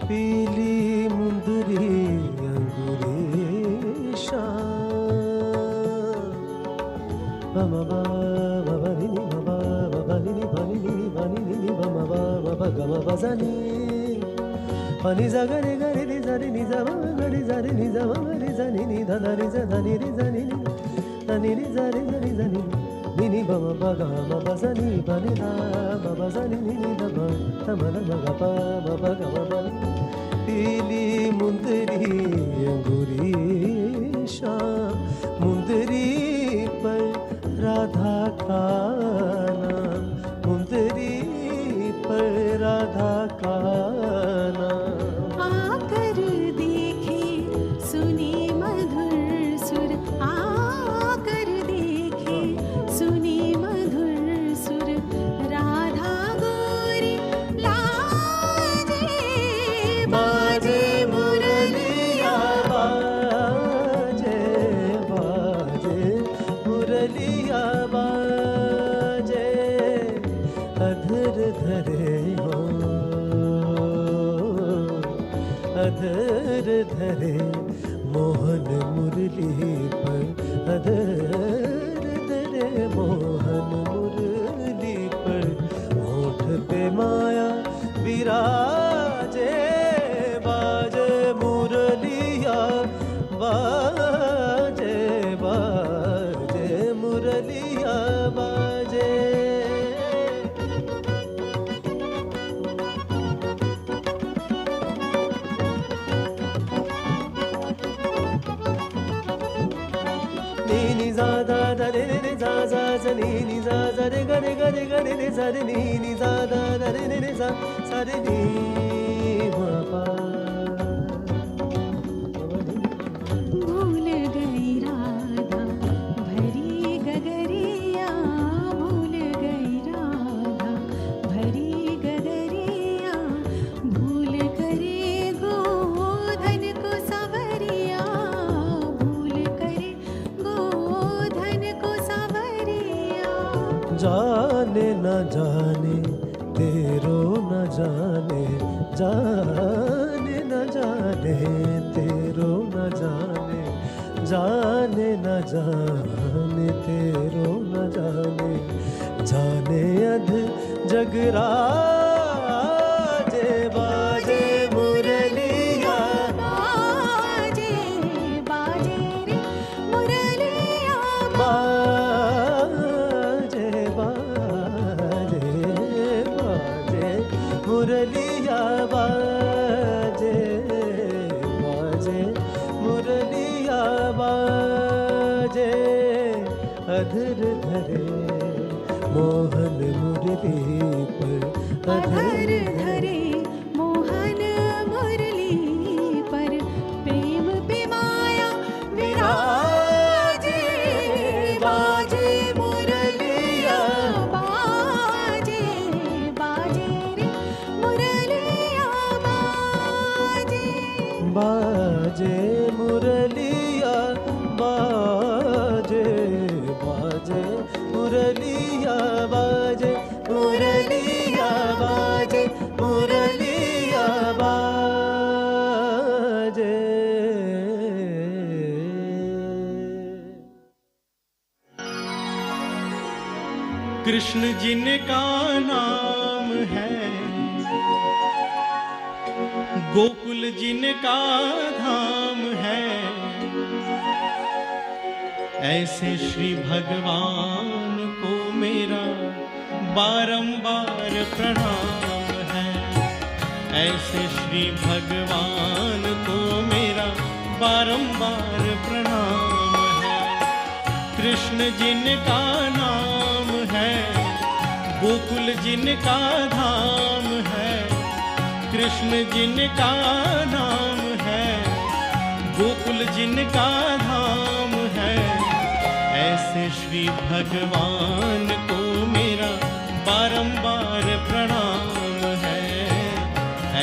पीली मुंदरी अंगूरी शाम बमा बाबा नी बाबा नी नी बमा बाबा गमा बजानी pani za ga re ni za re ni za ma ga re za re ni za ma ga re za ni ni da da re za da ni re za ni ni da ni re za ni ni ni ba ma ba ga ma ba za ni ba ni da ba ba za ni ni da ba ta ma da ma ga ba ga ma ba pili mundri anguri sham mundri par radha ka naam mundri par radha ka आकर देखे सुने मधुर सुर आकर देखे सुने मधुर सुर राधा गोरी लाजे बाजे मुरलिया बाजे बाजे मुरलिया बाजे अधर धरे हो अधर धरे मोहन मुरली पर अधर धरे मोहन मुरली पर होठ पे माया विराजे बाजे मुरलिया बाजे बाजे मुरलिया बाजे ni za da da re re za za za ni za za re ga re ga re ga re re za re ni za da da re re za sa re ni ma pa भूल गई राधा भरी गगरिया भूल गई राधा भरी गगरिया भूल करे गोधन को सवरिया भूल करे गोधन को सवरिया जाने न जाने तेरो न जाने जाने न जाने तेरो न जाने जाने न जाने तेरो न जाने जाने अध जगराजे बाजे मुरलिया बाजे बाजे रे मुरलिया बाजे बाजे बाजे मुरलिया बाजे बाजे मुरलिया बाजे अधर धरे मोहन मुरली पर अधर धरे मोहन मुरली पर प्रेम पे माया विराजे बाजे मुरलिया बाजे बाजे रे मुरलिया बाजे बाजे मुरलिया बाजे बाजे मुरलिया बाजे मुरलिया बाजे मुरलिया बाजे कृष्ण जिनका नाम है गोकुल जिनका धाम है ऐसे श्री भगवान को मेरा बारंबार प्रणाम है ऐसे श्री भगवान को मेरा बारंबार प्रणाम है कृष्ण जिनका नाम है गोकुल जिनका धाम है कृष्ण जिनका नाम है गोकुल जिनका धाम है ऐसे श्री भगवान को मेरा बारंबार प्रणाम है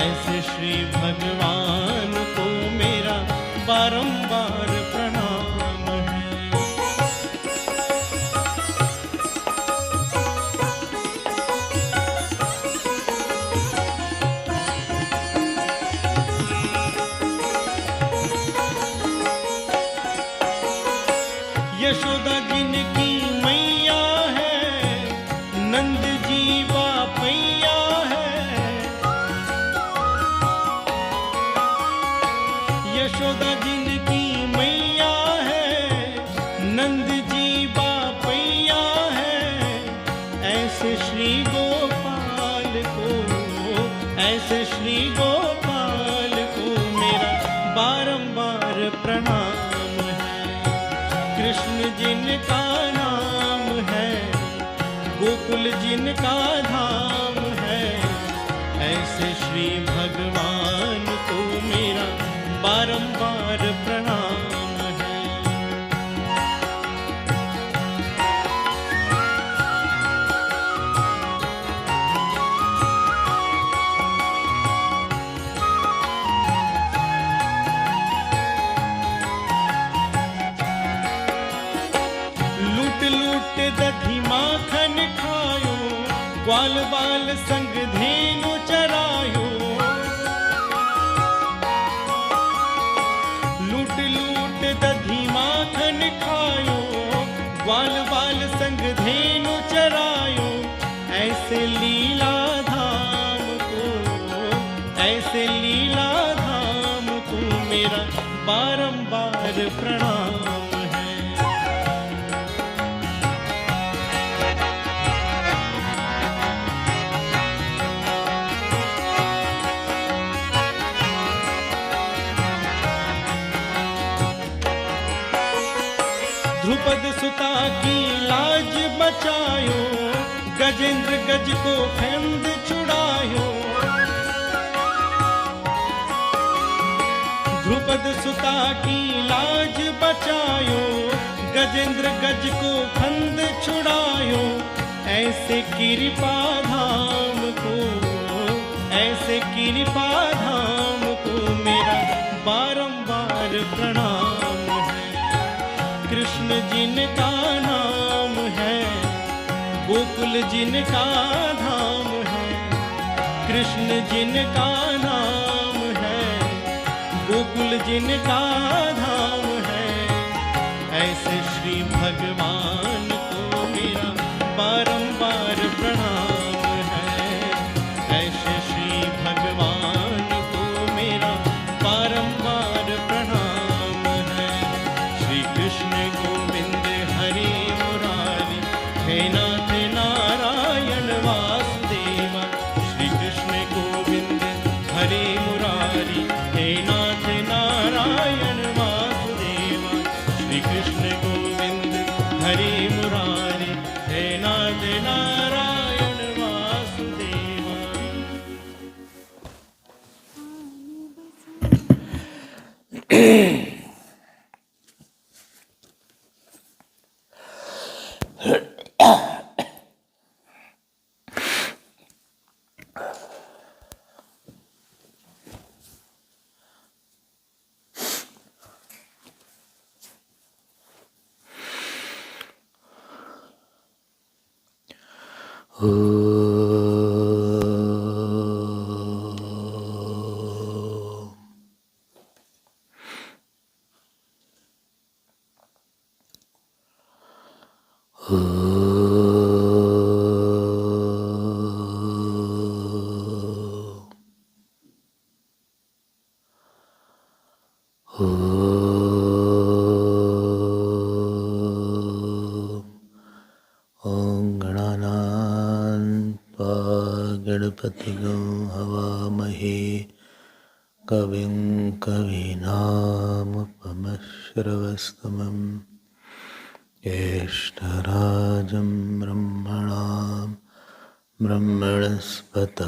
ऐसे श्री भगवान को मेरा बारंबार प्रणाम है जिनका धाम है, ऐसे श्री भगवान को मेरा बारंबार प्रणाम है। लूट लूट दधी माखन खायो, ग्वाल बाल संग धेनु चरायो। लूट लूट दधी माखन खायो, ग्वाल बाल संग धेनु चरायो। ऐसे लीला धाम को, ऐसे लीला धाम को मेरा बारंबार प्रणाम है। ध्रुपद सुता की लाज बचायो, गजेंद्र गज को फंद छुड़ायो। ध्रुपद सुता की लाज बचायो, गजेंद्र गज को फंद छुड़ायो। ऐसे कृपा धाम को, ऐसे कृपा धाम को मेरा बारंबार प्रणाम है। कृष्ण जिनका नाम है, गोकुल जिनका धाम है। कृष्ण जिनका नाम है, गोकुल जिनका धाम है। ऐसे श्री भगवान को मेरा बारंबार प्रणाम है। ऐसे श्री भगवान को मेरा बारंबार प्रणाम है। श्री कृष्ण गोविंद हरे मुरारी, हे नाथ नारायण वासुदेवा। श्री कृष्ण गोविंद हरे मुरारी, हे नाथ नारायण वासुदेवा। श्री कृष्ण गोविंद हरे मुरारी, हे नाथ नारायण वासुदेवा। गणपतिगं हवामहे कविं कवीनामुपमश्रवस्तमं ज्येष्ठराजं ब्रह्मणां ब्रह्मणस्पत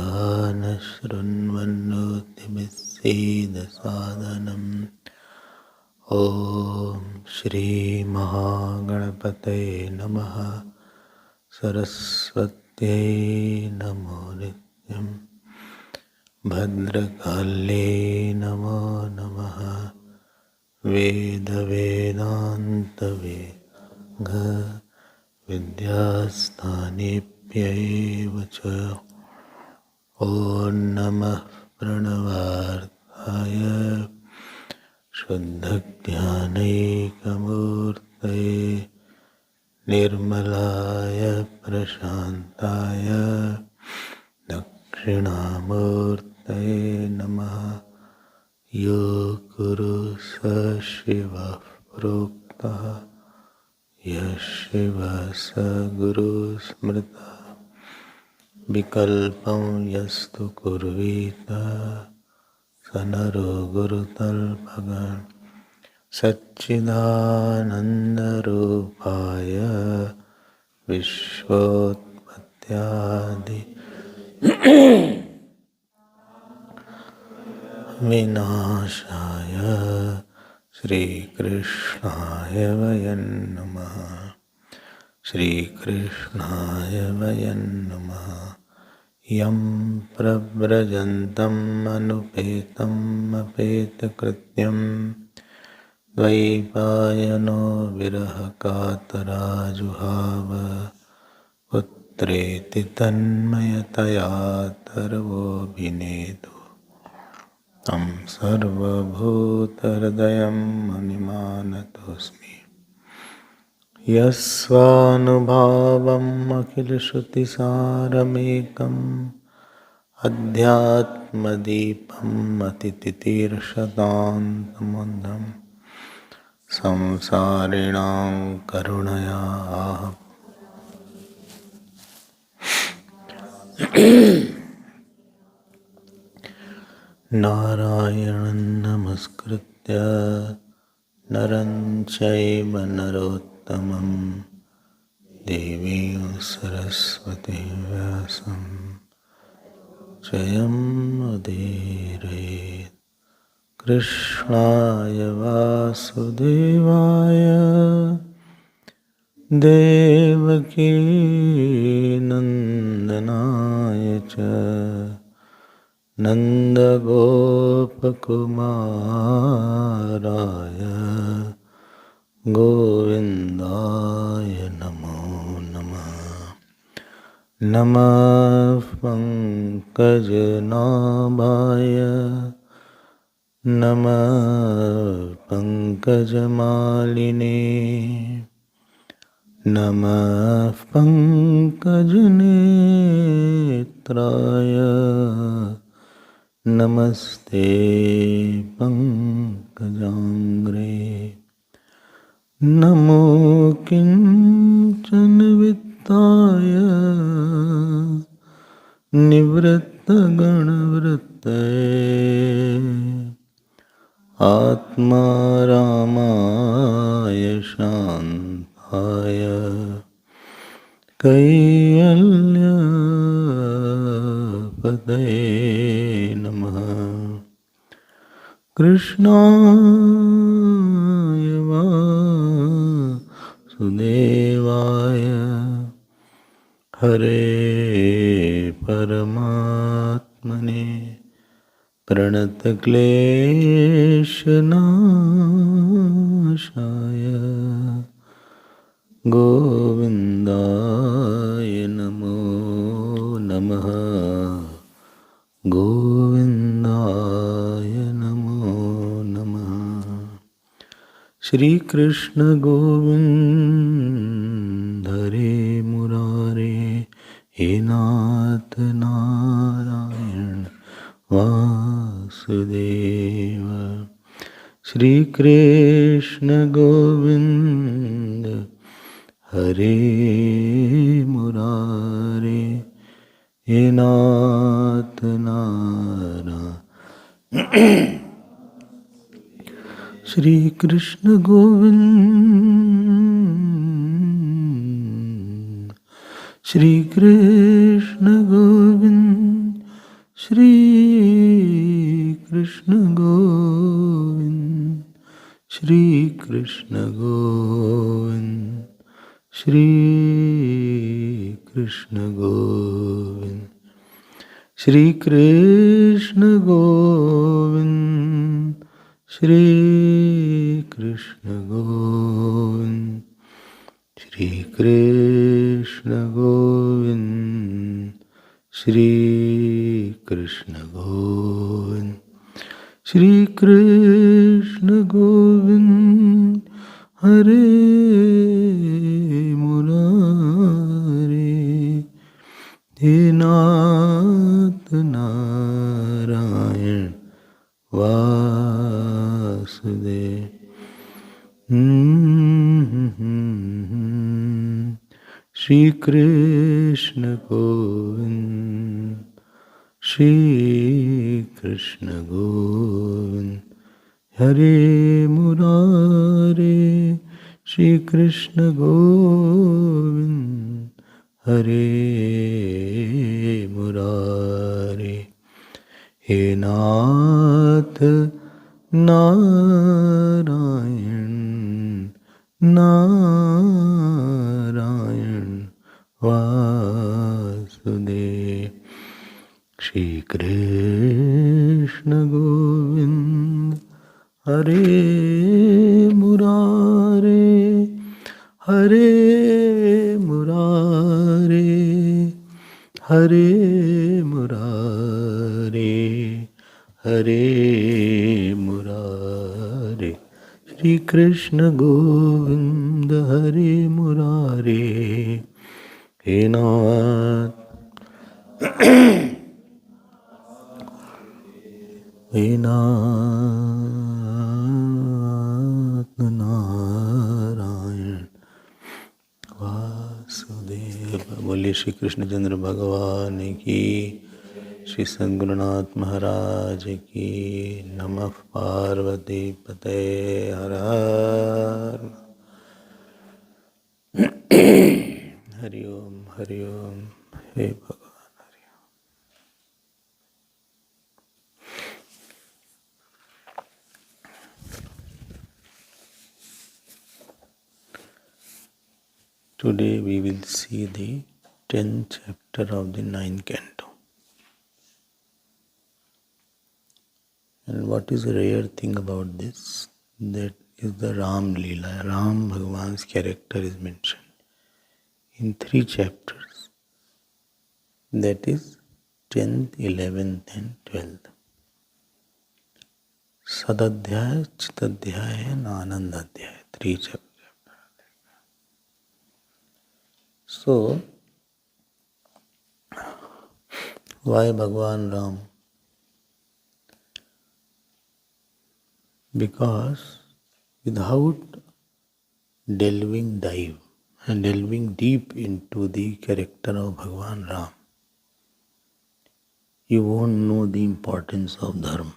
न शृण्वन्नोतिभिस्सीदसादनम्। ॐ श्रीमहागणपतये नमः। सरस्वत्यै नमो नित्यं। भद्रकाले नमो नमः। वेदवेदान्तवेद विद्यास्थानेभ्यैव च। ॐ नमः प्रणवार्थाय शुद्धज्ञानैकमूर्तये निर्मलाय प्रशान्ताय दक्षिणामूर्तये नमः। यो गुरु स शिवः प्रोक्तः, यः शिवः स गुरु स्मृतः। विकल्पं यस्तु कुर्वीत स नरो गुरुतल्पगः। सच्चिदानन्दरूपाय विश्वोत्पत्त्यादिहेतवे इत्यादि विनाशाय श्रीकृष्णाय वयं नमः। श्रीकृष्णाय वयं नमः। यं प्रव्रजन्तम् अनुपेतम् अपेतकृत्यं द्वैपायनो विरहकातराजुहाव पुत्रेति तन्मयतया तर्वोऽभिनेदु तं सर्वभूतहृदयं मुनिमानतोऽस्मि। यस्वानुभावम् अखिलश्रुतिसारमेकम् अध्यात्मदीपम् अतितितीर्षतान्तमुद्धं संसारिणां करुणया नारायणं नमस्कृत्य नरं चैव नरोत्तमं देवीं सरस्वतीं व्यासं जयमुदीरयेत्। कृष्णाय वासुदेवाय देवकी नन्दनाय च नन्दगोपकुमाराय गोविन्दाय नमो नमः। नमः पङ्कजनाभाय नमः पङ्कजमालिने नमः पङ्कजनेत्राय नमस्ते पङ्कजाङ्घ्रे। नमो किञ्चन वित्ताय निवृत्तगणवृत्तये आत्मा रामाय शान्ताय कैवल्यपतये नमः। कृष्णाय वासुदेवाय हरे परमात्मने प्रणतक्लेशनाशाय गोविन्दाय नमो नमः। गोविन्दाय नमो नमः। श्री कृष्ण गोविंद हरे मुरारे हे नाथ नारायण वासुदेव। श्री कृष्ण गोविंद हरे मुरारे हे नाथ नारायण। श्री कृष्ण गोविंद श्री कृष्ण गोविंद श्री कृष्ण गोविंद श्री कृष्ण गोविंद श्री कृष्ण गोविंद श्री कृष्ण गोविंद श्री कृष्ण गोविंद श्री कृष्ण गोविंद श्री कृष्ण गोविंद श्री कृष्ण गोविंद हरे मुरारे हे नाथ नारायण वासुदेव। श्री कृष्ण गोविंद श्री कृष्ण गोविंद हरे मुरारे Shri Krishna Govind Hare Murari. He Nath Narayan Narayan Vasudev. Shri Krishna Govind Hare Murari. Hare Murari. Hare Murari. Hare Murari. Shri Krishna Govinda Hare Murari. He Nath Narayan Vasudev. बोलिए श्री कृष्णचंद्र भगवान की, श्री सद्गुरुनाथ महाराज की. नमः पार्वती पते. हर हर. हरि ओम हरि ओम. हे भगवान हरि ओम. Today we will see the 10th chapter of the 9th canto. And what is the rare thing about this? That is the Ram Leela. Ram Bhagavan's character is mentioned in 3 chapters. That is 10th, 11th and 12th. Sadadhyaya, Chitadhyaya and Anandadhyaya. 3 chapters. So, why Bhagavan Ram? Because without delving deep into the character of Bhagavan Ram, you won't know the importance of dharma.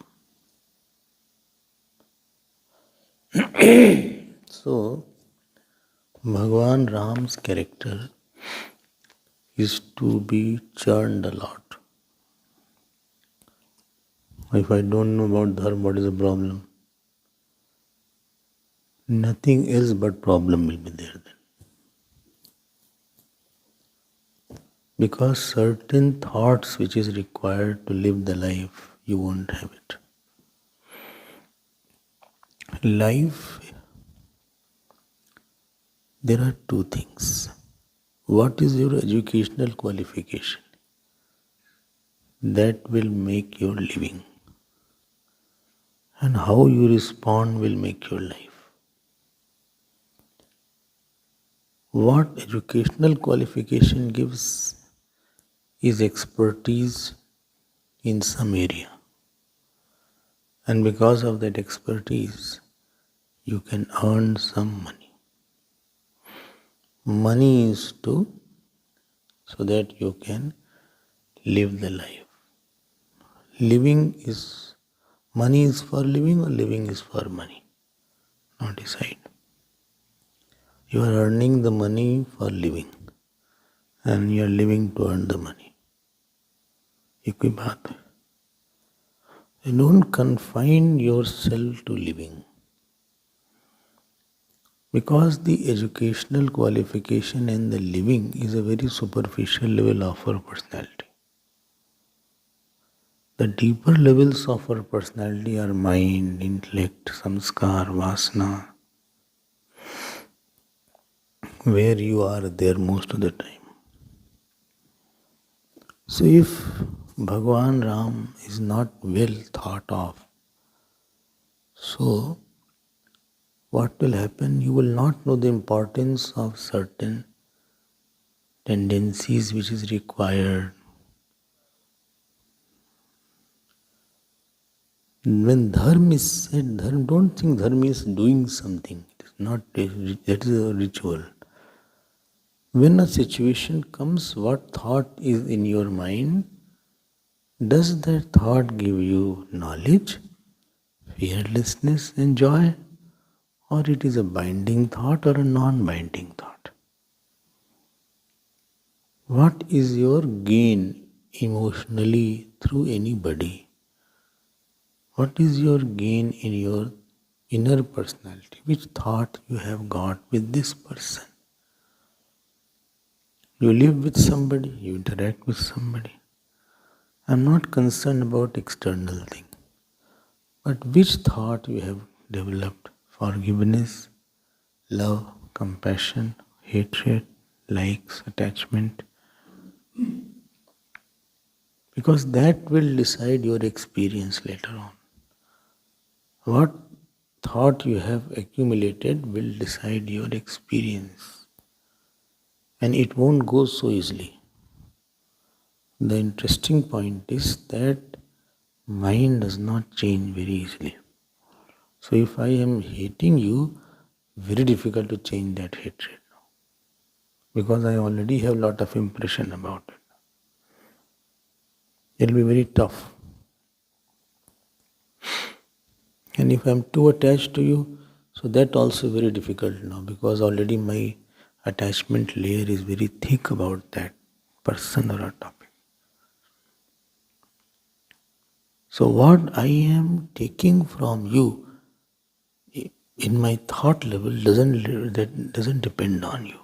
So, Bhagavan Ram's character is to be churned a lot. If I don't know about dharma, what is the problem? Nothing else but problem will be there then. Because certain thoughts which is required to live the life, you won't have it. Life, there are 2 things. What is your educational qualification? That will make your living. And how you respond will make your life. What educational qualification gives is expertise in some area. And because of that expertise, you can earn some money. Money is so that you can live the life. Money is for living or living is for money? Now decide. You are earning the money for living and you are living to earn the money. एक कोई बात है. Don't confine yourself to living. Because the educational qualification and the living is a very superficial level of our personality. The deeper levels of our personality are mind, intellect, samskar, vasana, where you are there most of the time. So if Bhagavan Ram is not well thought of, so what will happen? You will not know the importance of certain tendencies which is required. When dharma is said, don't think dharma is doing something. It is not, that is a ritual. When a situation comes, what thought is in your mind? Does that thought give you knowledge, fearlessness and joy? Or it is a binding thought or a non-binding thought? What is your gain emotionally through anybody? What is your gain in your inner personality? Which thought you have got with this person? You live with somebody, you interact with somebody. I'm not concerned about external thing, but which thought you have developed? Forgiveness, love, compassion, hatred, likes, attachment. Because that will decide your experience later on. What thought you have accumulated will decide your experience. And it won't go so easily. The interesting point is that mind does not change very easily. So if I am hating you, very difficult to change that hatred. Because I already have lot of impression about it. It will be very tough. And if I am too attached to you, so that also very difficult now, because already my attachment layer is very thick about that person or a topic. So what I am taking from you in my thought level doesn't depend on you.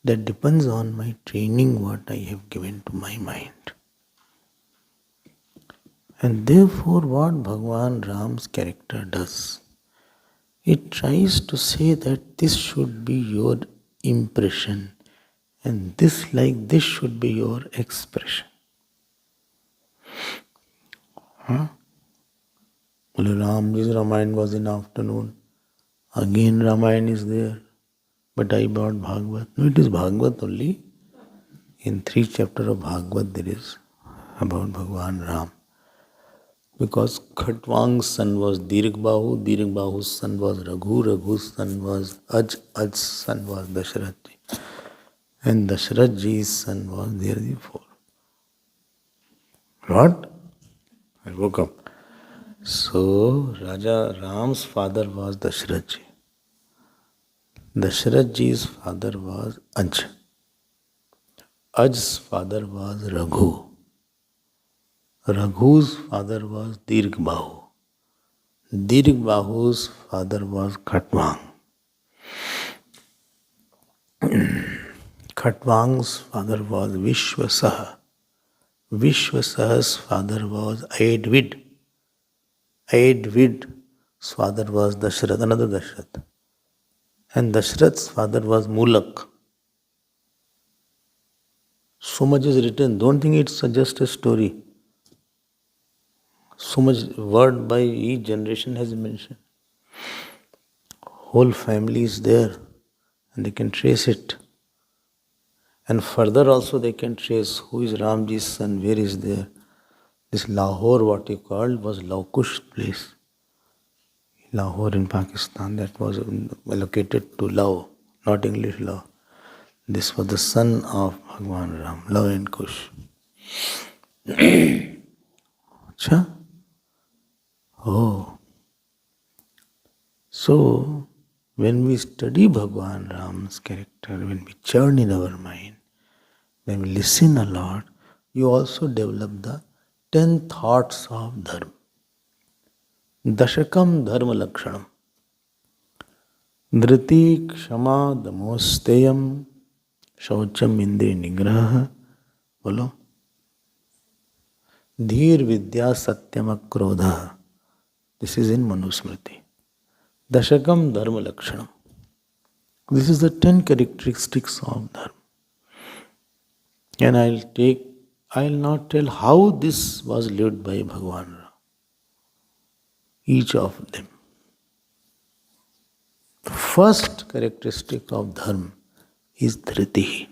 That depends on my training, what I have given to my mind. And therefore what Bhagavan Ram's character does, it tries to say that this should be your impression and this should be your expression. Well, Ramji's Ramayana was in afternoon. Again Ramayana is there. But I brought Bhagavad. No, it is Bhagavad only. In 3 chapters of Bhagavad there is about Bhagavan Ram. Because Khatwang's son was Dirghbahu, Dirghbahu's son was Raghu, Raghu's son was Aj's son was Dasharath. And Dasharathji's son was there before. What? I woke up. So, Raja Ram's father was Dasharathji. Dasharathji's father was Aj. Aj's father was Raghu. Raghu's father was Dirghbahu. Dirghbahu's father was Khatwang. Khatwang's father was Vishwasaha. Vishwasaha's father was Aedvid. Aedvid's father was Dasharath, another Dasharath. And Dasharath's father was Mulak. So much is written. Don't think it's just a story. So much word by each generation has been mentioned. Whole family is there and they can trace it. And further also they can trace who is Ramji's son, where is there. This Lahore, what you called, was Laukush place. Lahore in Pakistan, that was allocated to Lao, not English Lao. This was the son of Bhagwan Ram, Lao and Kush. Achha? Oh. So, when we study Bhagwan Ram's character, when we churn in our mind, when we listen a lot, you also develop the 10 thoughts of Dharma. Dashakam Dharma Lakshanam. Dhriti Kshama Damosteyam Shaucham Indri Nigraha. Bolo. Dhir Vidya Satyam Akrodha. This is in Manusmriti. Dashakam Dharma Lakshanam. This is the 10 characteristics of Dharma. And I'll not tell how this was lived by Bhagavan Ram. Each of them. The first characteristic of Dharma is Dhritihi.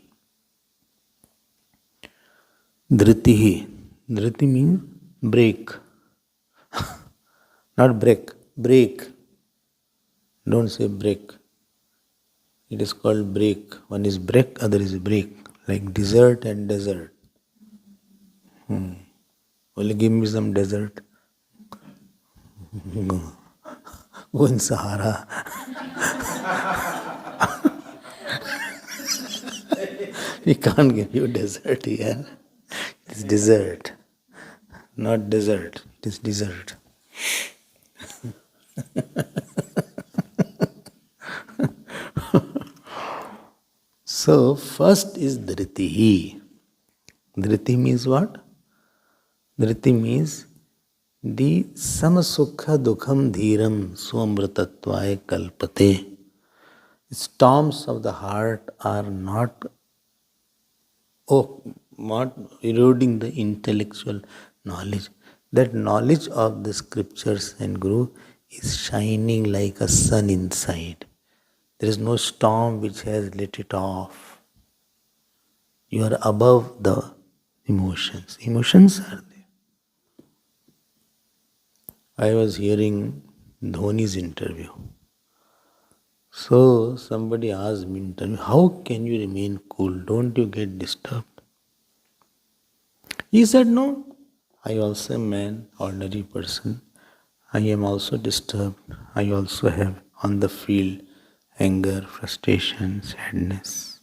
Dhritihi. Dhriti means break. Not break, break. Don't say break. It is called break. One is break, other is break. Like desert and desert. Only give me some desert. Go in Sahara. We can't give you dessert here. It's dessert, not dessert. It is dessert. So, first is dhriti. Dhriti means what? Dhriti means the samasukha dukham dhiram swamrtatvaya kalpate. Storms of the heart are not eroding the intellectual knowledge. That knowledge of the scriptures and Guru is shining like a sun inside. There is no storm which has let it off. You are above the emotions. Emotions are there. I was hearing Dhoni's interview. So somebody asked me in interview, how can you remain cool? Don't you get disturbed? He said, no, I also am an ordinary person. I am also disturbed. I also have on the field anger, frustration, sadness.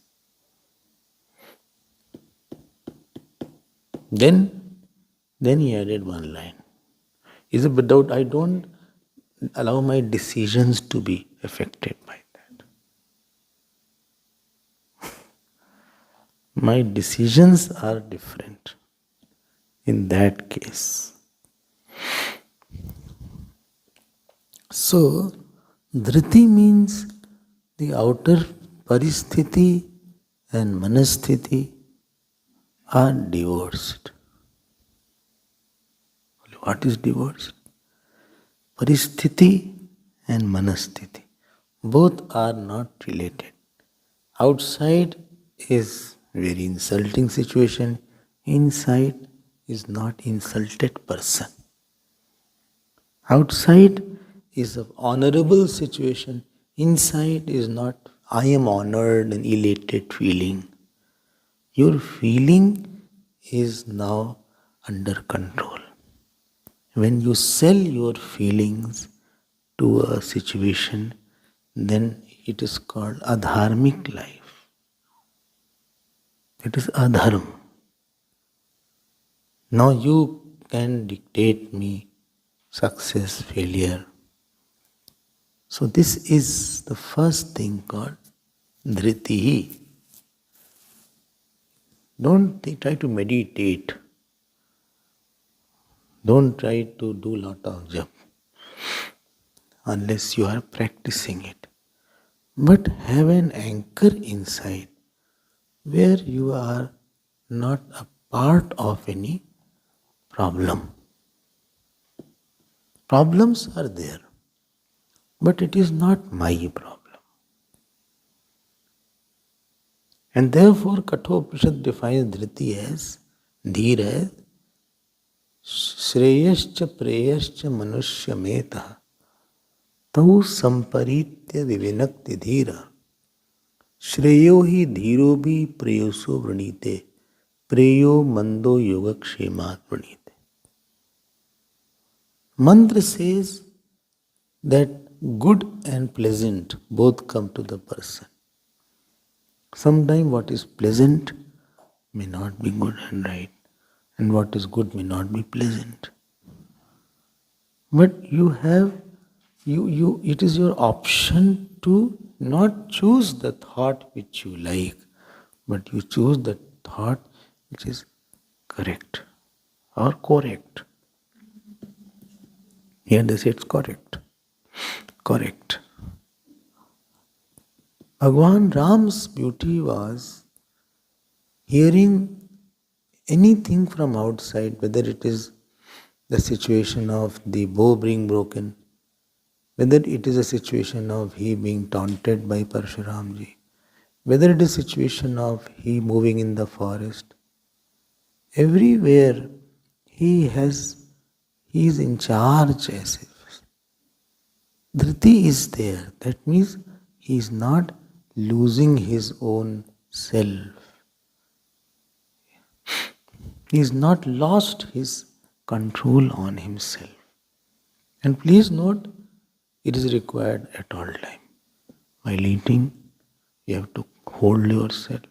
Then he added one line. He said, but I don't allow my decisions to be affected by that. My decisions are different in that case. So, dhriti means the outer paristhiti and manasthiti are divorced. What is divorced? Paristhiti and manasthiti. Both are not related. Outside is very insulting situation. Inside is not insulted person. Outside is an honorable situation. Inside is not, I am honored and elated feeling. Your feeling is now under control. When you sell your feelings to a situation, then it is called adharmic life. It is adharma. Now you can dictate me success, failure. So this is the first thing called dhriti. Don't try to meditate. Don't try to do lot of jap unless you are practicing it. But have an anchor inside where you are not a part of any problem. Problems are there, but it is not my problem. And therefore Kathopanishad defines dhriti as dheer as Shreyascha preyascha manushya meta tau samparitya vivinakti dhira Shreyo hi dhiro bhi preyoso vranite preyo mando yogakshemat vranite. Mantra says that good and pleasant both come to the person. Sometimes what is pleasant may not be good and right, and what is good may not be pleasant. But you have, it is your option to not choose the thought which you like, but you choose the thought which is correct or correct. Here they say it's correct. Correct. Bhagwan Ram's beauty was hearing anything from outside, whether it is the situation of the bow being broken, whether it is a situation of he being taunted by Parshuramji, whether it is a situation of he moving in the forest. Everywhere he is in charge as if. Dhriti is there. That means he is not losing his own self. He has not lost his control on himself. And please note, it is required at all time. While eating, you have to hold yourself.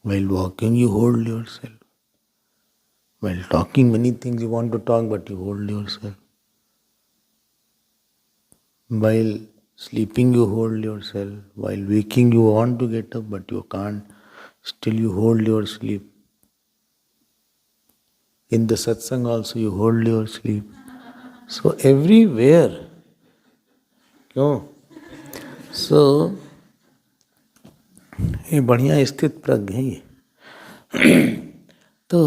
While walking, you hold yourself. While talking, many things you want to talk, but you hold yourself. While sleeping, you hold yourself. While waking, you want to get up, but you can't. Still, you hold your sleep. In the satsang also, you hold your sleep. So, everywhere. क्यों? So, ये बढ़िया स्थित प्रज्ञ है ये. तो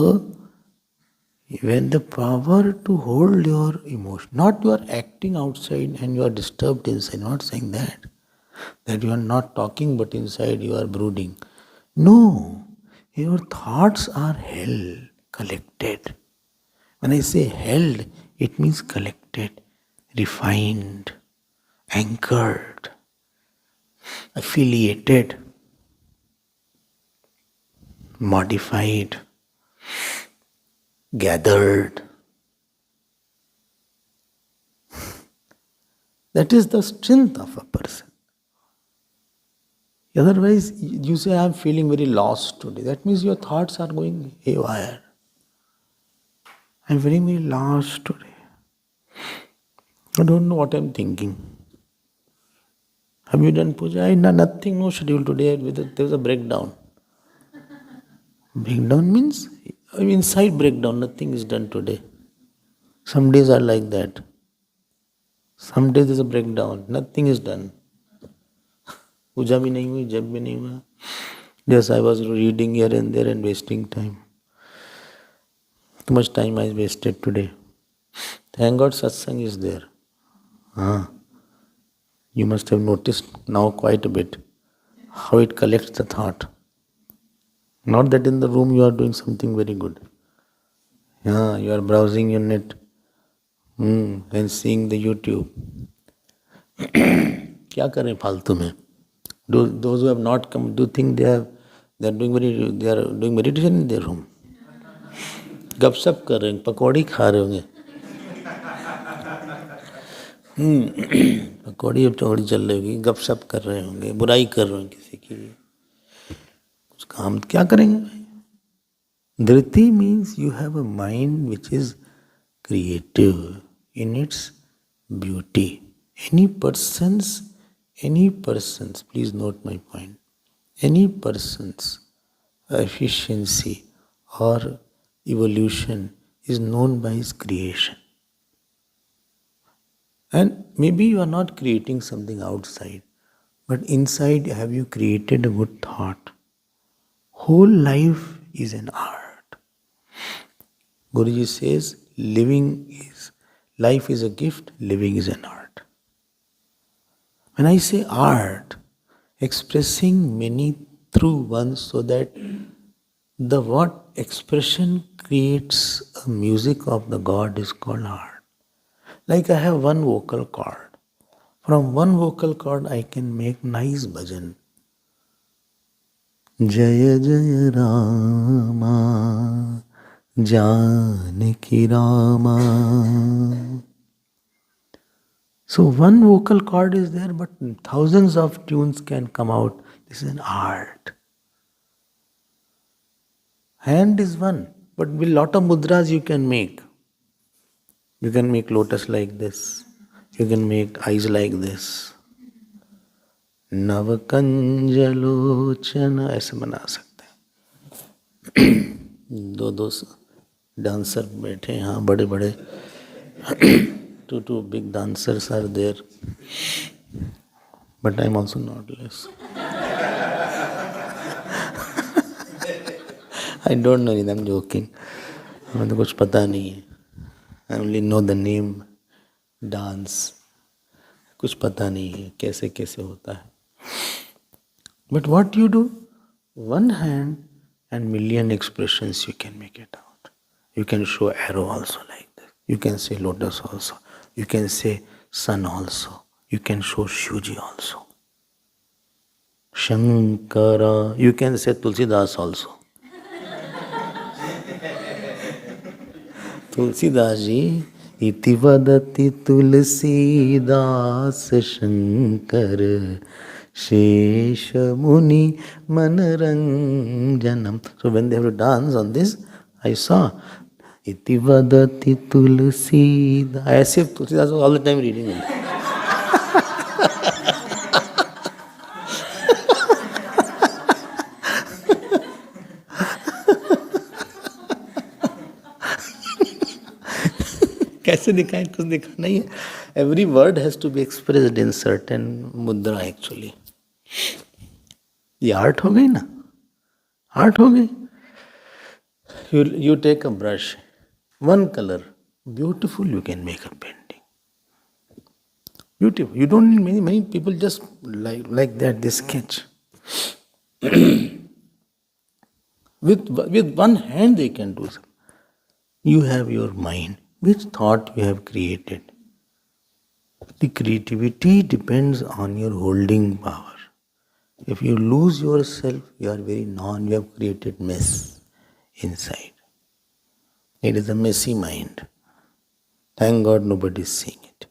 when the power to hold your emotion, not you are acting outside and you are disturbed inside, not saying that you are not talking but inside you are brooding. No, your thoughts are held, collected. When I say held, it means collected, refined, anchored, affiliated, modified, gathered. That is the strength of a person. Otherwise, you say, I am feeling very lost today. That means your thoughts are going haywire. I am feeling very lost today. I don't know what I am thinking. Have you done puja? I know nothing, no schedule today. There was a breakdown. Breakdown means inside breakdown, nothing is done today. Some days are like that. Some days there is a breakdown, nothing is done. Puja bhi nahi hui, jab bhi nahi hua. Yes, I was reading here and there and wasting time. Too much time I wasted today. Thank God satsang is there. You must have noticed now quite a bit how it collects the thought. Not that in the room you are doing something very good. You are browsing your net and seeing the YouTube. क्या करें फालतू में? Those who have not come, do you think they are doing meditation in their room? गपशप कर रहे हैं, पकौड़ी खा रहे होंगे. पकौड़ी और चौड़ी चल रही होगी, गपशप कर रहे होंगे, बुराई कर रहे होंगे किसी की. कुछ काम क्या करेंगे भाई? Dhriti means you have a mind which is creative in its beauty. Any person's, please note my point, any person's efficiency or evolution is known by his creation. And maybe you are not creating something outside, but inside have you created a good thought? Whole life is an art. Guruji says, life is a gift, living is an art. When I say art, expressing many through one so that the what expression creates a music of the God is called art. Like I have one vocal cord. From one vocal cord I can make nice bhajan. Jaya Jaya Rama Janaki Rama. So one vocal cord is there, but thousands of tunes can come out. This is an art. Hand is one, but with lot of mudras you can make. You can make lotus like this. You can make eyes like this. नवकंजलोचन ऐसे बना सकते हैं. दो dancer बैठे हैं यहाँ बड़े बड़े. Two big dancers are there, but I am also not less. I don't know it, I am joking. मुझे तो कुछ पता नहीं है. I only know the name, dance. कुछ पता नहीं है कैसे कैसे होता है. But what you do? One hand and million expressions you can make it out. You can show arrow also like this. You can say lotus also. You can say sun also. You can show Shivji also. Shankara. You can say Tulsidas also. Tulsidas ji, iti vadati Tulsidas Shankar Shesh Muni Manaranjanam. So when they have to dance on this, I saw Iti Vadati Tulsi. I as if Tulsidas was all the time reading it. कैसे दिखाएं, कुछ दिखा नहीं है. Every word has to be expressed in certain mudra actually. ये art हो गई ना, आर्ट हो गई. You take a brush, one color, beautiful, you can make a painting. Beautiful. You don't need many people just like that, they sketch. With one hand they can do something. You have your mind. Which thought you have created? The creativity depends on your holding power. If you lose yourself, you are very you have created mess inside. It is a messy mind. Thank God nobody is seeing it.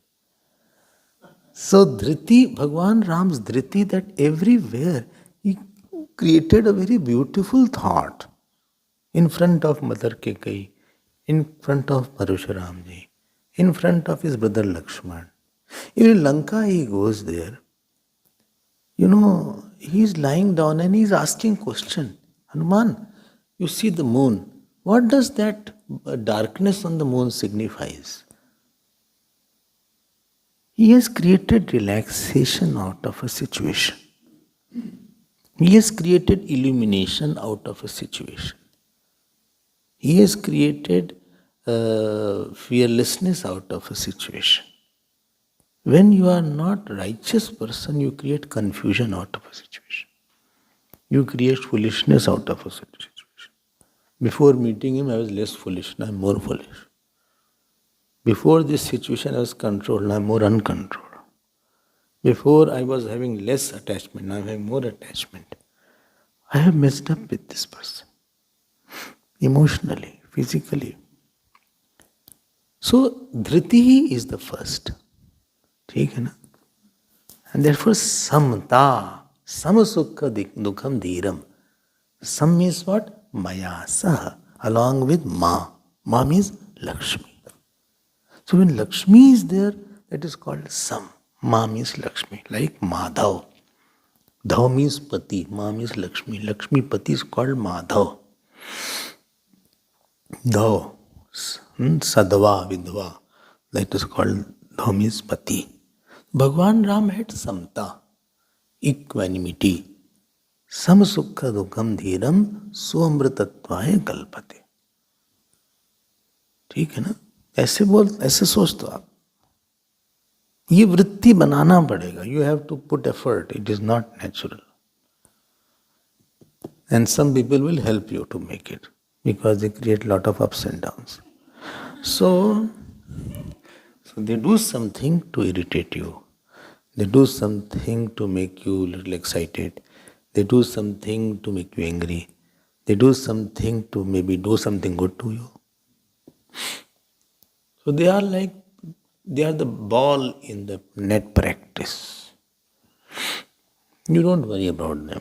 So Dhriti, Bhagwan Ram's Dhriti, that everywhere he created a very beautiful thought in front of Mother Kekai, in front of Parashuramji, in front of his brother Lakshman. In Lanka he goes there. He is lying down and he is asking question. Hanuman, you see the moon. What does that darkness on the moon signifies? He has created relaxation out of a situation. He has created illumination out of a situation. He has created fearlessness out of a situation. When you are not a righteous person, you create confusion out of a situation. You create foolishness out of a situation. Before meeting him, I was less foolish, now I am more foolish. Before this situation, I was controlled, now I am more uncontrolled. Before I was having less attachment, now I am having more attachment. I have messed up with this person. Emotionally, physically. So, Dhriti is the first. ठीक है ना? And therefore, samta, samasukha dukham dhiram. Sam means what? Maya saha, along with ma. Ma means Lakshmi. So when Lakshmi is there, that is called sam. Ma means Lakshmi, like Madhav. Dhav means Pati, Ma means Lakshmi. Lakshmi Pati is called Madhav. Dhav, Sadva, Vidva, that is called Dhav means Pati. Bhagwan Ram had samta, equanimity. Sam sukha dukham dhiram swamritatvaye kalpate. ठीक है ना? ऐसे सोच तो आप. ये वृत्ति बनाना पड़ेगा. You have to put effort. It is not natural. And some people will help you to make it because they create a lot of ups and downs. So they do something to irritate you. They do something to make you a little excited. They do something to make you angry. They do something to maybe do something good to you. So they are the ball in the net practice. You don't worry about them.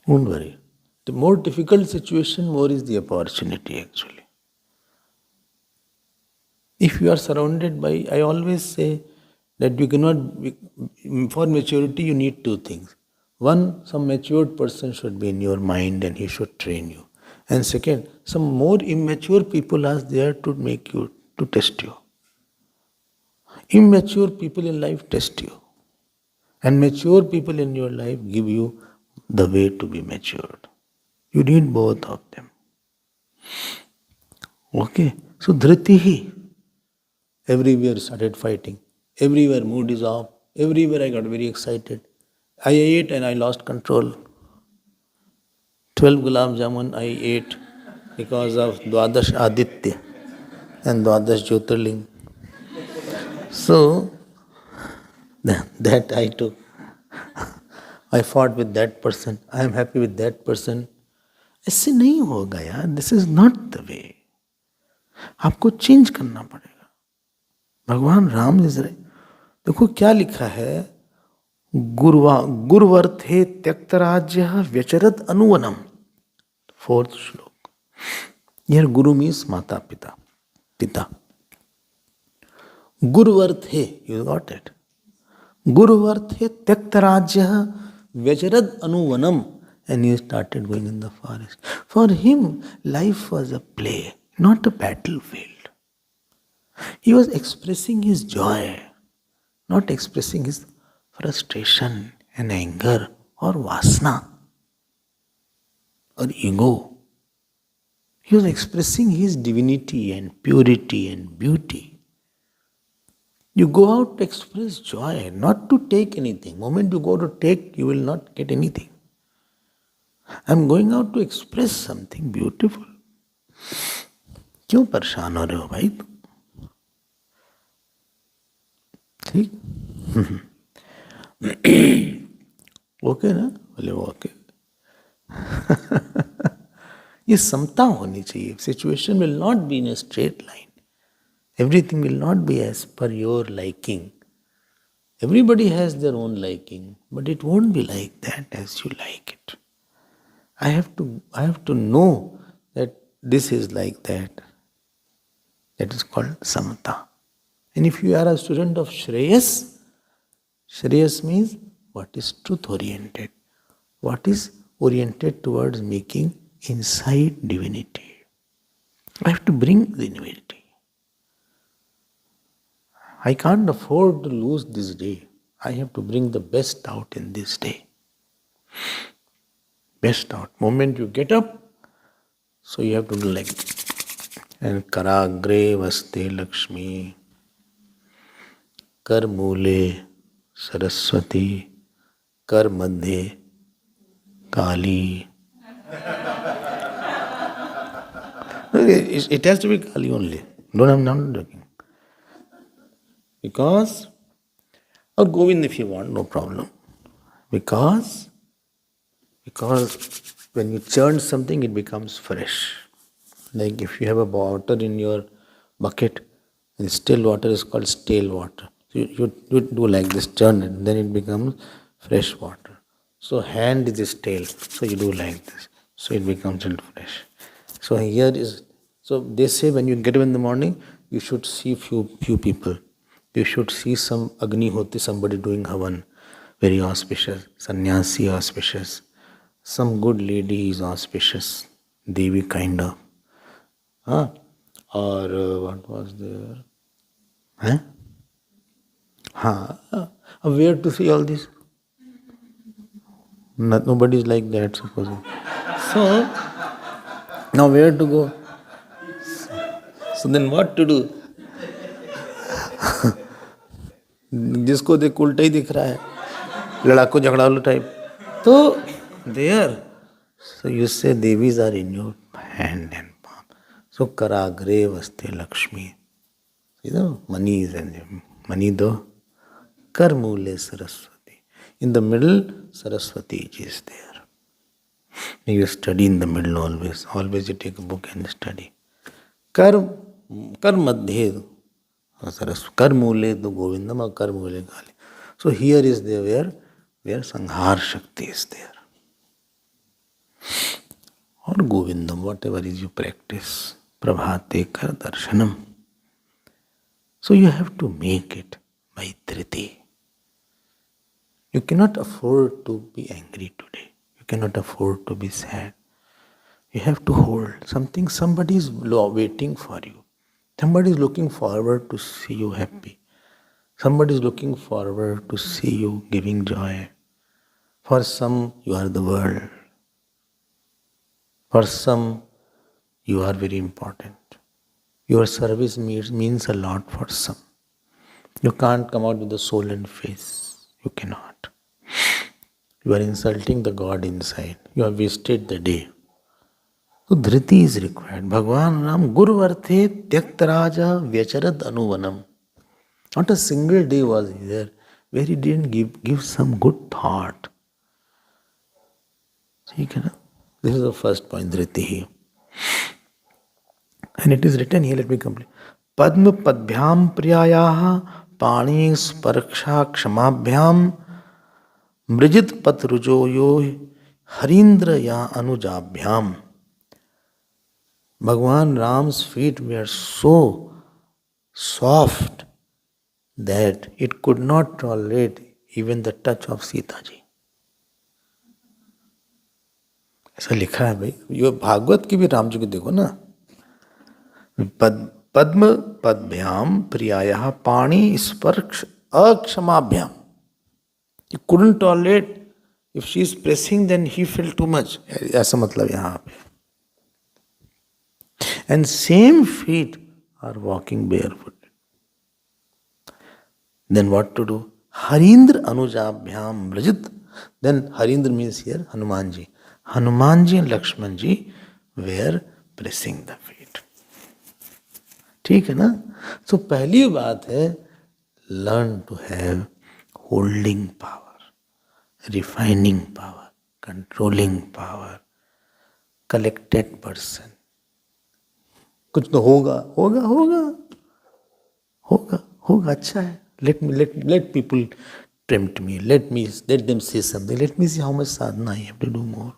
Don't worry. The more difficult situation, more is the opportunity actually. If you are surrounded by, I always say that you cannot, for maturity you need two things. One, some matured person should be in your mind and he should train you. And second, some more immature people are there to make you, to test you. Immature people in life test you. And mature people in your life give you the way to be matured. You need both of them. Okay? So Dhritihi, everywhere started fighting. Everywhere mood is off. Everywhere I got very excited. I ate and I lost control. 12 gulab jamun I ate because of Dwadash Aditya and Dwadash Jyotirling. So, that I took. I fought with that person. I am happy with that person. ऐसे नहीं होगा यार. This is not the way. आपको change करना पड़ेगा. भगवान Ram is देखो क्या लिखा है. गुरुवर्थे त्यक्तराज्य व्यचरत अनुवनम. Fourth श्लोक. Here Guru means Mata Pita. Pita. Guruvarthe, you got it. Guruvarthe Tyaktarajya Vyacharad Anuvanam. And he started going in the forest. For him, life was a play, not a battlefield. He was expressing his joy, not expressing his frustration and anger or vasana or ego. He was expressing his divinity and purity and beauty. You go out to express joy, not to take anything. Moment you go to take, you will not get anything. I am going out to express something beautiful. क्यों परेशान हो रहे हो भाई तुम? ठीक? Okay ना? बोले ओके. ये समता होनी चाहिए. Situation will not be in a straight line. Everything will not be as per your liking. Everybody has their own liking, but it won't be like that as you like it. I have to know that this is like that. That is called samata. And if you are a student of Shreyas, Shreyas means what is truth oriented, what is oriented towards making inside divinity. I have to bring the divinity. I can't afford to lose this day. I have to bring the best out in this day. Best out. Moment you get up, so you have to do like this. And karagre vaste Lakshmi, kar mule Saraswati, kar madhye Kali. It has to be Kali only. I'm not joking. Because, or Govind if you want, no problem. Because when you churn something, it becomes fresh. Like if you have a water in your bucket, and still water is called stale water. So you do like this, churn it, then it becomes fresh water. So hand is stale, so you do like this, so it becomes fresh. So here is, so they say when you get up in the morning, you should see few people. You should see some Agnihoti, somebody doing Havan, very auspicious, sannyasi auspicious. Some good lady is auspicious, Devi kind of. Or what was there? Where to see all this? Nobody is like that, supposing. So, now where to go? So then what to do? जिसको देख उल्टा ही दिख रहा है, लड़ाकू झगड़ालू type. तो there, so you say Devis are in your hand and palm. So karagre vaste Lakshmi. You know, money is in money do. Kar mule Saraswati. In the middle, Saraswati is there. You study in the middle always. Always you take a book and study. Kar madhye Saraswati. Kar mule do Govindam or kar mule Kali. So here is there where Sanghar Shakti is there. Or Govindam, whatever is you practice. Prabhate kar darshanam. So you have to make it by Dhriti. You cannot afford to be angry today. You cannot afford to be sad. You have to hold something. Somebody is waiting for you. Somebody is looking forward to see you happy. Somebody is looking forward to see you giving joy. For some, you are the world. For some, you are very important. Your service means a lot for some. You can't come out with the soul and face. You cannot. You are insulting the God inside. You have wasted the day. So Dhriti is required. Bhagavan Ram Guruvarthe Tyaktaraja Vyacharad Anuvanam. Not a single day was there where he didn't give some good thought. This is the first point, Dhriti. And it is written here, let me complete. Padma Padbhyam Priyayaha Pani Sparksha Kshamabhyam Mrijit pat rujo yo harindra ya anujabhyam. Bhagwan Ram's feet were so soft that it could not tolerate even the touch of Sita ji. ऐसा लिखा है भाई, ये भागवत की भी राम जी को देखो ना, पद्म पद्भ्याम प्रियाया पाणी स्पर्श अक्षमाभ्याम. He couldn't tolerate if she is pressing, then he felt too much. ऐसा मतलब यहाँ पे. And same feet are walking barefoot. Then what to do? Harindra Anujabhyam Brajit. Then Harindra means here Hanumanji. Hanumanji and Lakshmanji were pressing the feet. ठीक है ना? So पहली बात है, learn to have holding power, refining power, controlling power, collected person. कुछ तो होगा होगा होगा होगा होगा, अच्छा है. Let people tempt me. Let them say something. Let me see how much sadhana I have to do more.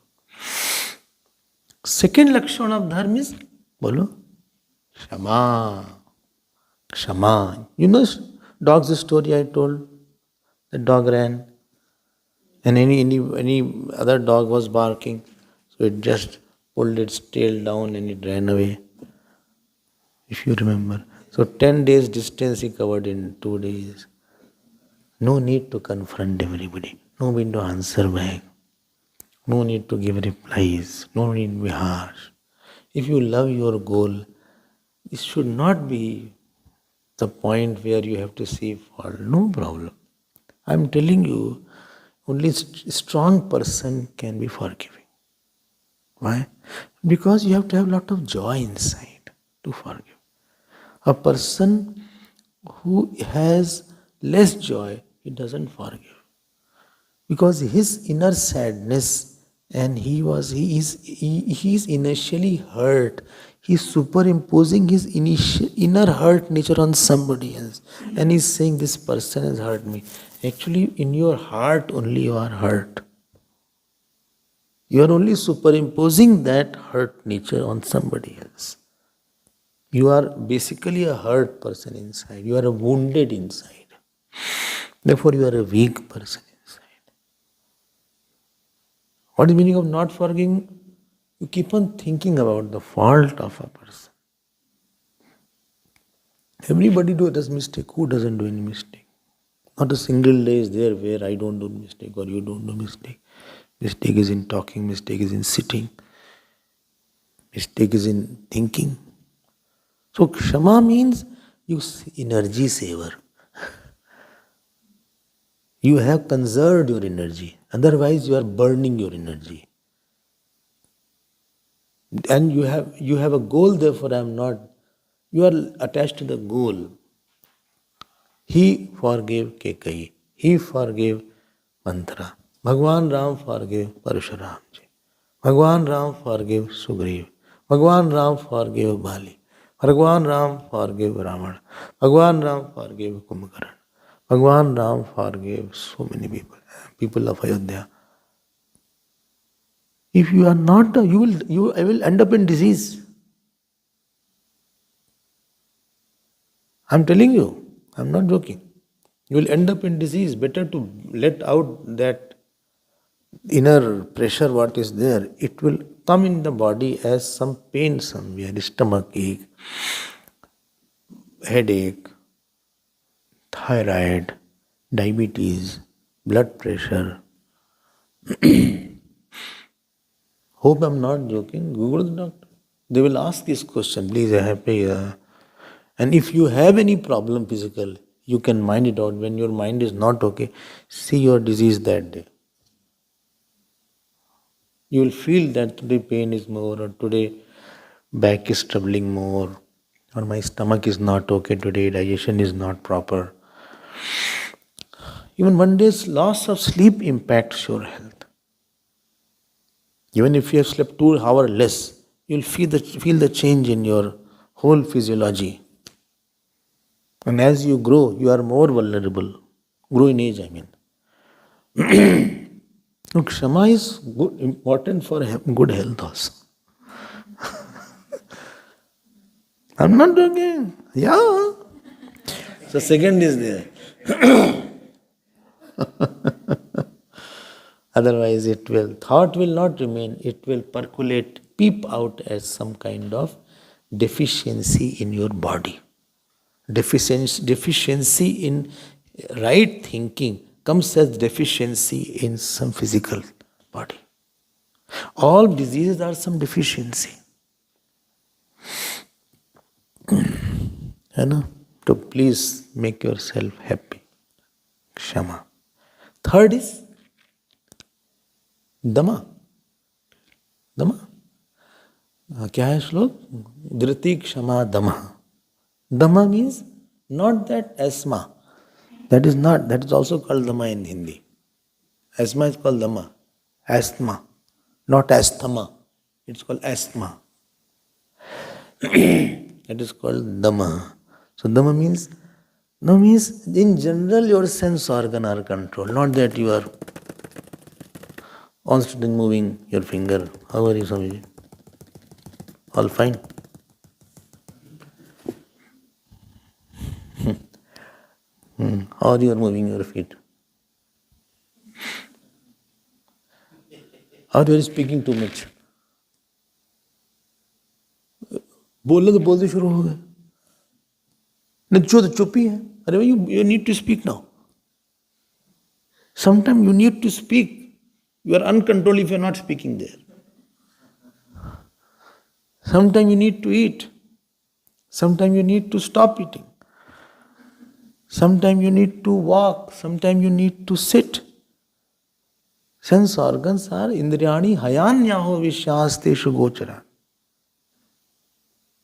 Second lakshana of dharma is, bolo, Shama. Shama. You know dog's story I told? The dog ran, and any other dog was barking, so it just pulled its tail down and it ran away. If you remember. So 10 days distance he covered in 2 days. No need to confront everybody. No need to answer back. No need to give replies. No need to be harsh. If you love your goal, it should not be the point where you have to see fault. No problem. I am telling you, only a strong person can be forgiving. Why? Because you have to have a lot of joy inside to forgive. A person who has less joy, he doesn't forgive. Because his inner sadness, and he is initially hurt. He's superimposing his inner hurt nature on somebody else. And he's saying, this person has hurt me. Actually, in your heart only you are hurt. You are only superimposing that hurt nature on somebody else. You are basically a hurt person inside. You are a wounded inside. Therefore, you are a weak person inside. What is the meaning of not forgiving? You keep on thinking about the fault of a person. Everybody does mistake. Who doesn't do any mistake? Not a single day is there where I don't do mistake or you don't do mistake. Mistake is in talking. Mistake is in sitting. Mistake is in thinking. So Kshama means you energy saver. You have conserved your energy. Otherwise you are burning your energy. And you have a goal, therefore I am not. You are attached to the goal. He forgave Kekai. He forgave Mantra. Bhagwan Ram forgave Parashuram ji. Bhagwan Ram forgave Sugriv. Bhagwan Ram forgave Bali. Bhagwan Ram forgave Ravana. Bhagwan Ram forgave Kumbhakaran. Bhagwan Ram forgave so many people of Ayodhya. If you are not, I will end up in disease. I am telling you, I am not joking. You will end up in disease. Better to let out that inner pressure what is there. It will come in the body as some pain somewhere, stomach ache, headache, thyroid, diabetes, blood pressure. Hope I'm not joking. Google the doctor. They will ask this question. Please, I have to. And if you have any problem physical, you can mind it out. When your mind is not okay, see your disease that day. You will feel that today pain is more, or today back is troubling more, or my stomach is not okay today, digestion is not proper. Even one day's loss of sleep impacts your health. Even if you have slept 2 hours less, you'll feel the change in your whole physiology. And as you grow, you are more vulnerable. Grow in age, I mean. Look, Shama is good, important for good health also. I'm not joking. Yeah. So second is there. Otherwise thought will not remain, it will percolate, peep out as some kind of deficiency in your body. Deficiency in right thinking comes as deficiency in some physical body. All diseases are some deficiency. You know, to please make yourself happy. Kshama. Third is Dama. Dama. क्या है श्लोक? धृति क्षमा दमा. Dama means not that asthma. That is also called Dama in Hindi. Asthma is called Dama. Asthma. Not asthma. It's called asthma. That is called Dama. So Dama means in general your sense organ are controlled. Not that you are constantly moving your finger. How are you, Swami? All fine? Or you are moving your feet? Or you are speaking too much? बोलने तो बोलते शुरू हो गए. नहीं जो तो चुप ही है. अरे भाई you need to speak now. Sometimes you need to speak. You are uncontrolled if you are not speaking there. Sometimes you need to eat. Sometimes you need to stop eating. Sometimes you need to walk. Sometimes you need to sit. Sense organs are indriyani hayanyaho vishyasteshu gochara.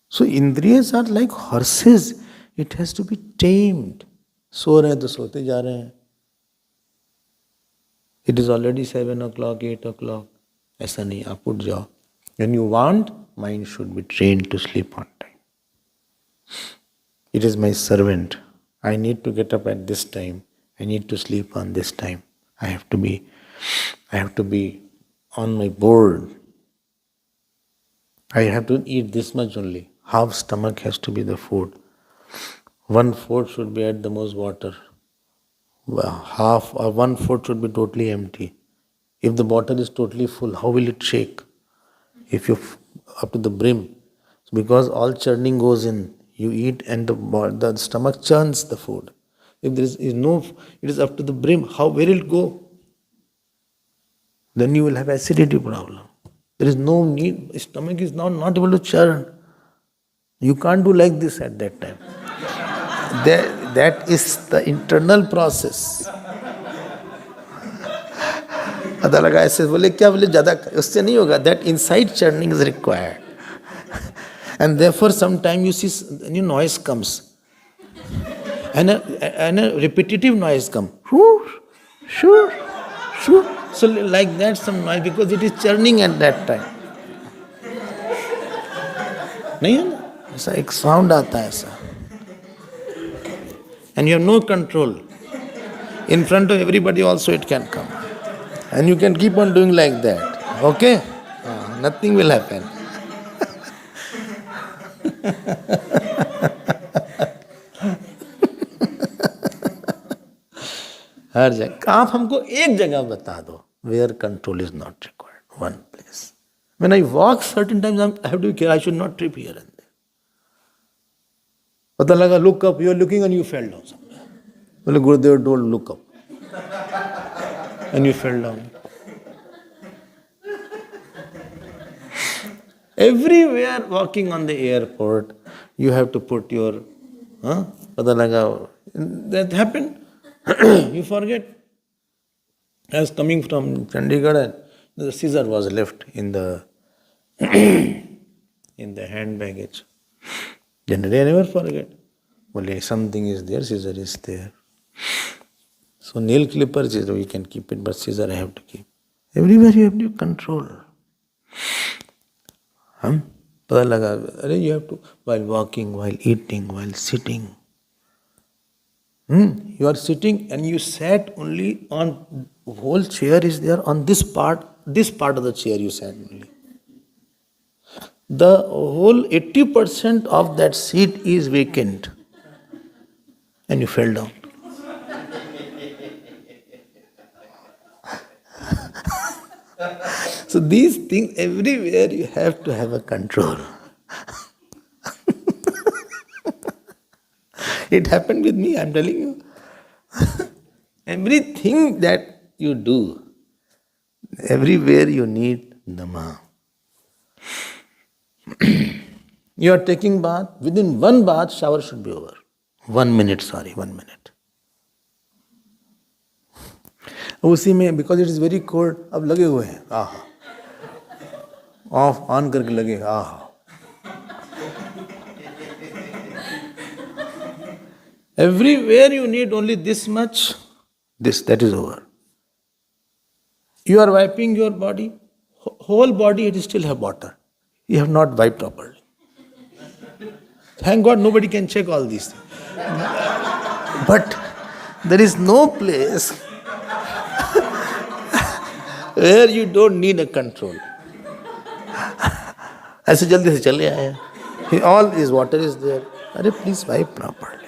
So indriyas are like horses. It has to be tamed. सो रहे हैं तो सोते जा रहे हैं. It is already 7 o'clock, 8 o'clock. ऐसा नहीं, आप उठ जाओ. When you want, mind should be trained to sleep on time. It is my servant. I need to get up at this time. I need to sleep on this time. I have to be on my board. I have to eat this much only. Half stomach has to be the food. 1/4 should be at the most water. Half or 1/4 should be totally empty. If the bottle is totally full, how will it shake? If you up to the brim, because all churning goes in. You eat and the stomach churns the food. If there is no, it is up to the brim. Where will it go? Then you will have acidity problem. There is no need. Stomach is now not able to churn. You can't do like this at that time. That is the internal process. पता लगा ऐसे बोले क्या बोले ज़्यादा उससे नहीं होगा. That inside churning is required. And therefore sometimes you see new noise comes. And a repetitive noise comes. Sure. So like that some noise because it is churning at that time. नहीं है ना? ऐसा एक sound आता है ऐसा. And you have no control. In front of everybody also it can come. And you can keep on doing like that. Okay? Nothing will happen. हर जगह आप हमको एक जगह बता दो where control is not required. One place. When I walk certain times I have to be careful. I should not trip here and there. पता लगा look up, you are looking and you fell down somewhere. बोले गुरुदेव don't look up. And you fell down. Everywhere walking on the airport, you have to put your, pata laga, that happened. You forget. I was coming from Chandigarh and the scissor was left in the hand baggage. Generally, I never forget. Well, something is there, scissor is there. So nail clippers, we can keep it, but scissor I have to keep. Everywhere you have to control. पता लगा अरे you have to while walking, while eating, while sitting. You are sitting and you sat only on whole chair is there on this part of the chair you sat only. The whole 80% of that seat is vacant. And you fell down. So these things, everywhere you have to have a control. It happened with me, I'm telling you. Everything that you do, everywhere you need Dhamma. You are taking bath, within one bath, shower should be over. 1 minute, 1 minute. उसी में because it is very cold अब लगे हुए हैं आहा of on करके लगे आहा everywhere you need only this much that is over. You are wiping your body, whole body it still have water, you have not wiped properly. Thank God nobody can check all these things, but there is no place where you don't need a control. ऐसे जल्दी से चले आए, all this water is there. अरे please wipe properly.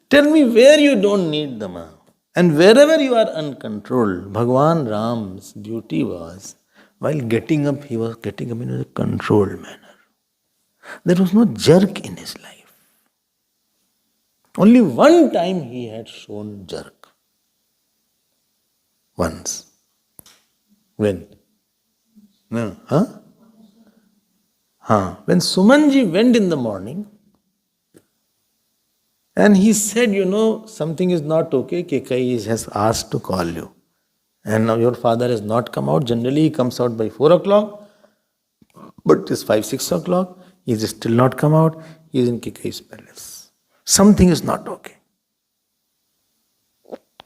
Tell me where you don't need Dhamma. And wherever you are uncontrolled, Bhagwan Ram's beauty was, while getting up, he was getting up in a controlled manner. There was no jerk in his life. Only one time he had shown jerk. Once. When? No, huh? When Sumanji went in the morning, and he said, something is not okay, Kekai has asked to call you. And now your father has not come out. Generally he comes out by 4 o'clock, but it is 5, 6 o'clock. He is still not come out. He is in Kekai's palace. Something is not okay.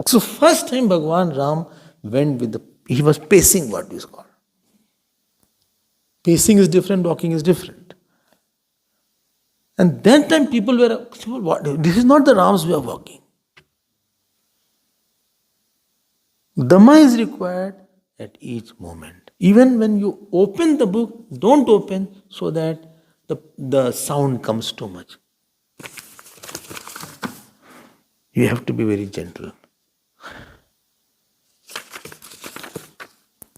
So first time Bhagwan Ram went he was pacing, what is called. Pacing is different, walking is different. And that time people were, what? This is not the Ram's way of walking. Dhamma is required at each moment. Even when you open the book, don't open so that the sound comes too much. You have to be very gentle.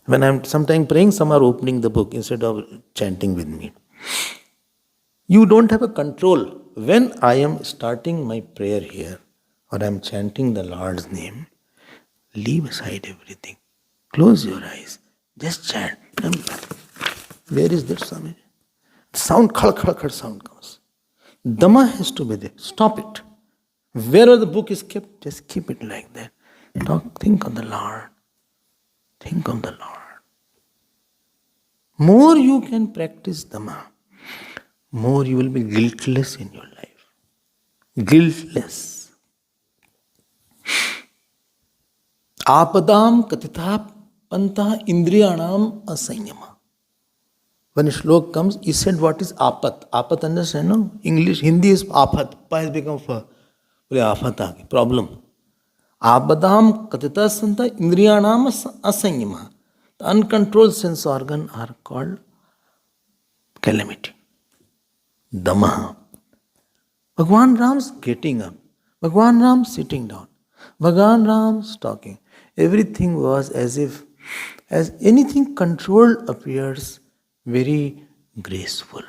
When I'm sometimes praying, some are opening the book instead of chanting with me. You don't have a control. When I am starting my prayer here, or I am chanting the Lord's name, leave aside everything. Close your eyes. Just chant. Where is that Swami? Sound, khal sound comes. Dhamma has to be there. Stop it. Wherever the book is kept, just keep it like that. Think of the Lord. Think of the Lord. More you can practice Dhamma, more you will be guiltless in your life. Guiltless. Apadam katitha panta indriyanam asanyama. When a shlok comes, he said what is apat. Apat understand, no? English, Hindi is apat. Pa has become fa. Afat problem. Abadam katita santa indriyanam asanyama. The uncontrolled sense organ are called calamity. Dhamma. Bhagwan Ram's getting up. Bhagwan Ram sitting down. Bhagwan Ram's talking. Everything was as anything controlled appears very graceful.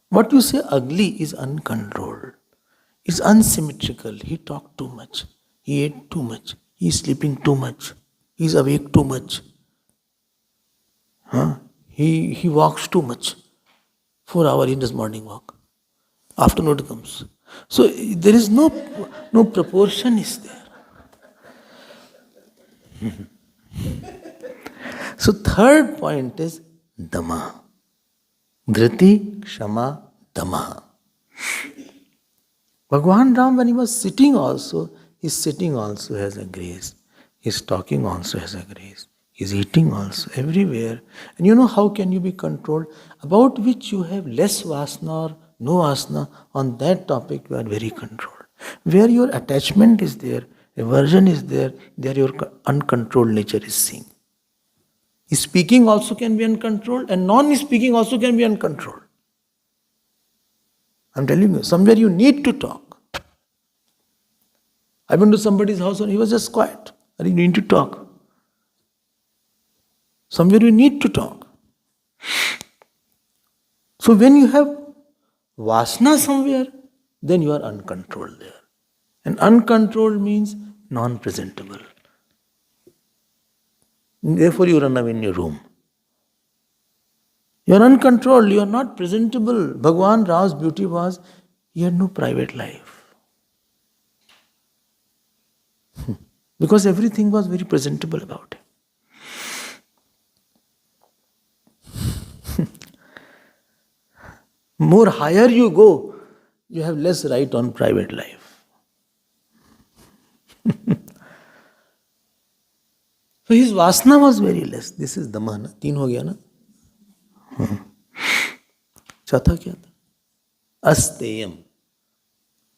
What you say ugly is uncontrolled. It's unsymmetrical. He talked too much. He ate too much. He's sleeping too much. He's awake too much. He walks too much. 4 hours in his morning walk. Afternoon comes. So there is no proportion is there. So third point is Dhamma. Dhriti, Kshama, Dhamma. Bhagwan Ram, when he was sitting also, his sitting also has a grace. His talking also has a grace. He's eating also, everywhere. And you know how can you be controlled? About which you have less vasana or no vasana, on that topic you are very controlled. Where your attachment is there, aversion is there, there your uncontrolled nature is seen. Speaking also can be uncontrolled, and non-speaking also can be uncontrolled. I'm telling you, somewhere you need to talk. I went to somebody's house and he was just quiet. I didn't need to talk. Somewhere you need to talk. So when you have vasana somewhere, then you are uncontrolled there. And uncontrolled means non-presentable. Therefore you run away in your room. You are uncontrolled, you are not presentable. Bhagwan Ram's beauty was, he had no private life. Because everything was very presentable about him. More higher you go, you have less right on private life. So his vasana was very less. This is Dhamma, na? 3 हो गया ना? चौथा क्या था? Asteyam.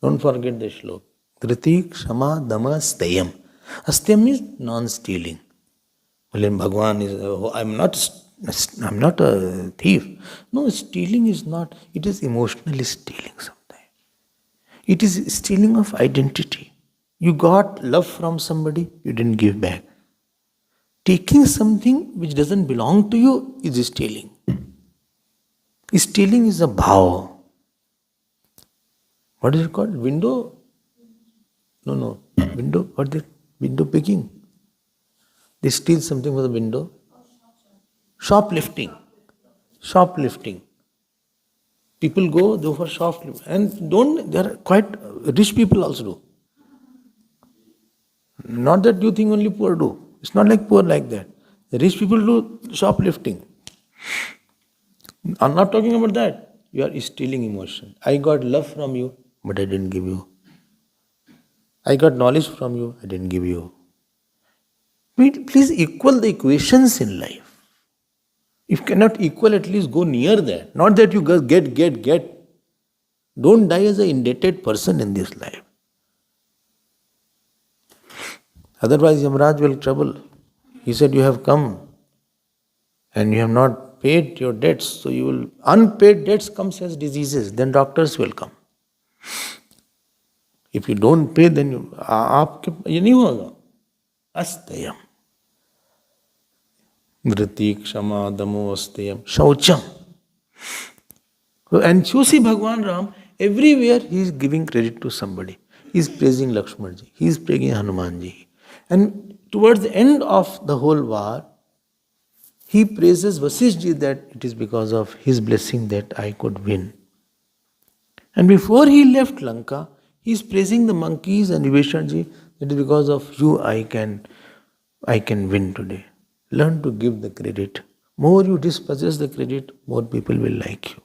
Don't forget the shlok. Dhriti, Kshama, Dhamma, Steyam. Asteyam means non-stealing. Well, Bhagwan is, I'm not a thief. No, stealing is not, it is emotionally stealing sometimes. It is stealing of identity. You got love from somebody, you didn't give back. Taking something which doesn't belong to you is stealing. Stealing is a bhav. What is it called? Window? No. Window? What is it? Window picking. They steal something from the window. Shoplifting. People go for shoplifting. And there are quite rich people also do. Not that you think only poor do. It's not like poor like that. The rich people do shoplifting. I'm not talking about that. You are stealing emotion. I got love from you, but I didn't give you. I got knowledge from you, I didn't give you. Please equal the equations in life. If you cannot equal, at least go near that. Not that you just get. Don't die as an indebted person in this life. Otherwise, Yamraj will trouble. He said, you have come and you have not paid your debts. So you will, unpaid debts comes as diseases. Then doctors will come. If you don't pay, then ये नहीं होगा. Asteyam. Dhriti, Kshama, Damo, Asteyam. Shaucham. And you see Bhagwan Ram, everywhere he is giving credit to somebody. He is praising Lakshmanji. He is praising Hanumanji. And towards the end of the whole war, he praises Vasishji that it is because of his blessing that I could win. And before he left Lanka, he is praising the monkeys and Vibhishanji, it is because of you I can win today. Learn to give the credit. More you dispossess the credit, more people will like you.